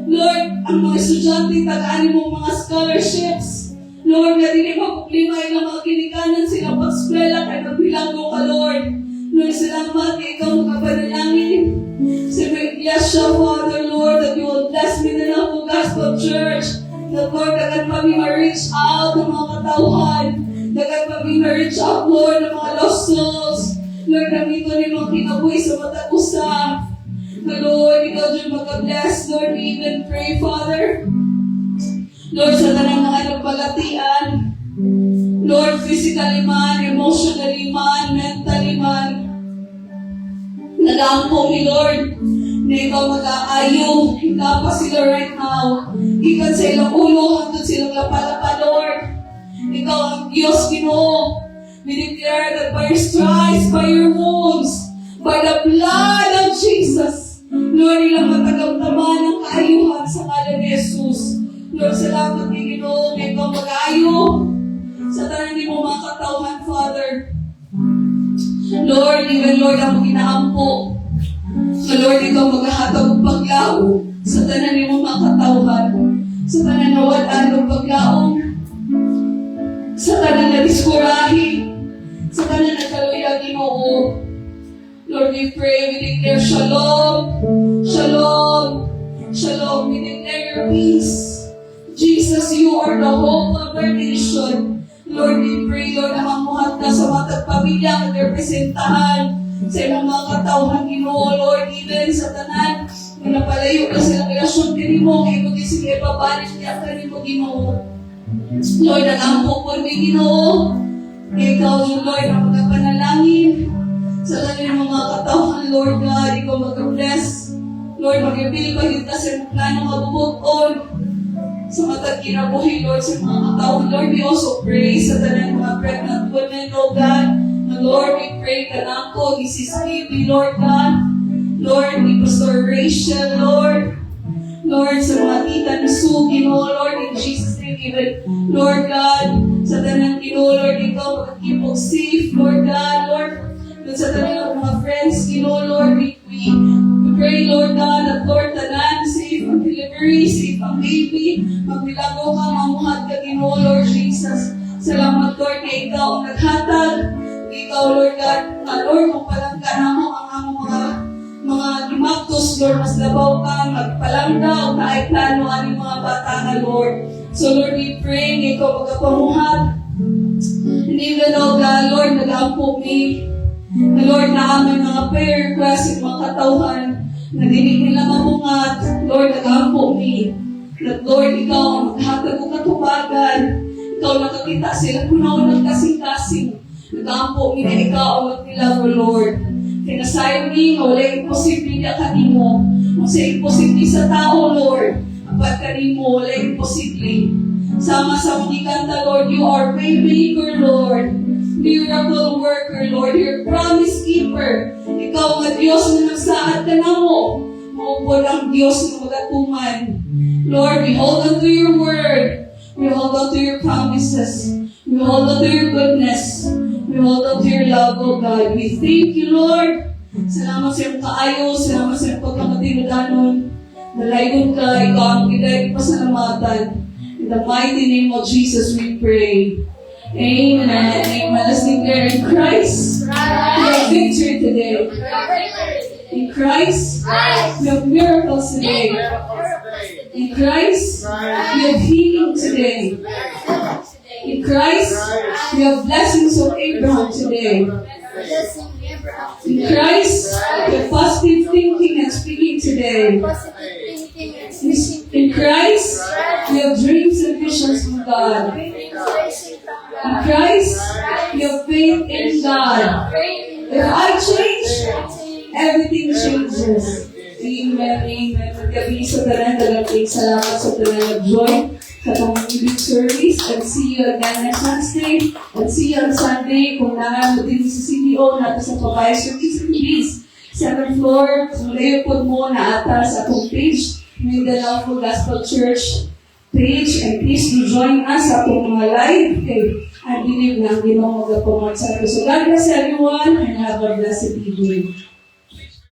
Lord, ang mga estudyante, tagaan mong mga scholarships. Lord, na din mapuklima ilang mga kinikanan silang pag-eskwela, kaya magbilanggo ka, Lord. Lord, salamat kay ikaw makapanalangin. Sa mga iglesia, Father, Lord, that you will bless me na lang po Gospel Church. That, Lord, dagan pa mi ma-reach out ng mga katauhan. Dagan pa mi ma-reach out, Lord, ng mga lost souls. Lord, namito ni mga kinabuhi sa mata usap. Na Lord, ikaw dyan mag-bless. Lord, we even pray, Father. Lord, sa tanang mga nagpagatian. Lord, physically man, emotionally man, mentally man. Nag-aampo mi, Lord, na ikaw mag-aayo. Hingga pa sila right now. Ikan sa ilang ulo, hanggang silang lapalapa, Lord. Ikaw ang Diyos, Ginoo. We declare that by your stripes, by your wounds, by the blood of Jesus, Lord, ilang matagamtaman ang kaayuhan sa ngalan ni Jesus. Lord, salamat kay Ginoo na ikaw mag-ayo sa tanan ni mo mga katauhan, Father. Lord, even Lord, ang ginaampo. So Lord, ikaw maghahatag ng paglao sa tanan ni mo mga katauhan. Sa tanan na walaan ng paglaong. Sa tanan na diskurahi. Sa tanan na kaluya, Ginoo. Lord, we pray, we declare shalom, shalom, shalom. We declare your peace. Jesus, you are the hope of our nation. Lord, we pray, Lord, na mamuhat ka sa matag pamilya at representahan sa ilang mga katauhan, Ginoo, Lord, even sa tanan, na napalayo na silang relasyon kanimo, kay mo sige papalit niya kanimo, Ginoo. Lord, nagampo po ni Ginoo. Ikaw, Lord, ang magpanalangin sa lalim ng mga katauhan, Lord God, ikaw mag-bless. Lord, mag-reveal pa yun kasi plano mabubuton sa matag kinabuhi, Lord, sa mga katauhan. Lord, we also pray sa tanan mga pregnant women, Lord God. Na Lord, we pray ka na ako, Mrs. Baby, Lord God. Lord, we Pastor Rachel, Lord. Lord, sa mga tita ni Sugi, Lord, in Jesus' name, even, Lord God, sa tanan Ginoo, Lord, ikaw mag-keep us safe, Lord God, Lord. Lord, sa tanan ng mga friends, Ginoo, Lord, we pray, Lord God, that Lord, tanan, safe ang delivery, safe ang baby, magmilago ka, mamuhat ka, Ginoo, Lord Jesus. Salamat, Lord, na ikaw ang naghatag. Ikaw, Lord God, na Lord, kung palangga na mo ang among mga gimagtos, Lord, mas labaw ka, magpalangga, o kahit plano aning mga bata na, Lord. So, Lord, we pray na ikaw magkapamuhat. Hindi na, Lord, nag-aampo me. Na, Lord, na aming mga prayer requests, mga katauhan, na dinig nila mamungat, Lord, nag-aampo me. That, Lord, ikaw ang maghatag o katubagan. Ikaw nakakita sila kung naunang kasing-kasing. Nag-aampo me na ikaw ang magnilago, Lord. Kinasayo ni, wala imposible na kanimo. Kung sa imposible sa tao, Lord, apat kanimo, wala imposible. Sama sa mga kanta, Lord, you are waymaker, Lord. Miracle worker, Lord, your promise keeper. Ikaw ang Diyos na nagsaad ka na mo. Maupod ang Diyos na magatuman. Lord, we hold on to your word. We hold on to your promises. We hold on to your goodness. We hold on to your love, oh God. We thank you, Lord. Salamat sa iyong kaayo. Salamat sa iyong pagkakatinudanon. Dalayon ka, ikaw ang gidayang pasalamatan. In the mighty name of Jesus, we pray. Amen. Amen. Let's declare in Christ, we have victory today. In Christ, we have miracles today. In Christ, we have healing today. In Christ, we have blessings of Abraham today. In Christ, we have positive thinking and speaking today. In Christ, we have dreams and visions from God. In Christ, we have faith in God. If I change, everything changes. Amen, amen. gabi sa tanan, dagang salamat sa tanan nag-join sa itong music service, and see you again next Wednesday, and see you on Sunday kung nangan mo din sa CDO natin sa Papaya Service, please. 7th floor, mulayo po mo na ata sa atong page, Mindanao Full Gospel Church page, and please do join us sa atong mga live. Okay. I believe na Ginoo magapamag sa ato. So God bless everyone and have a blessed evening.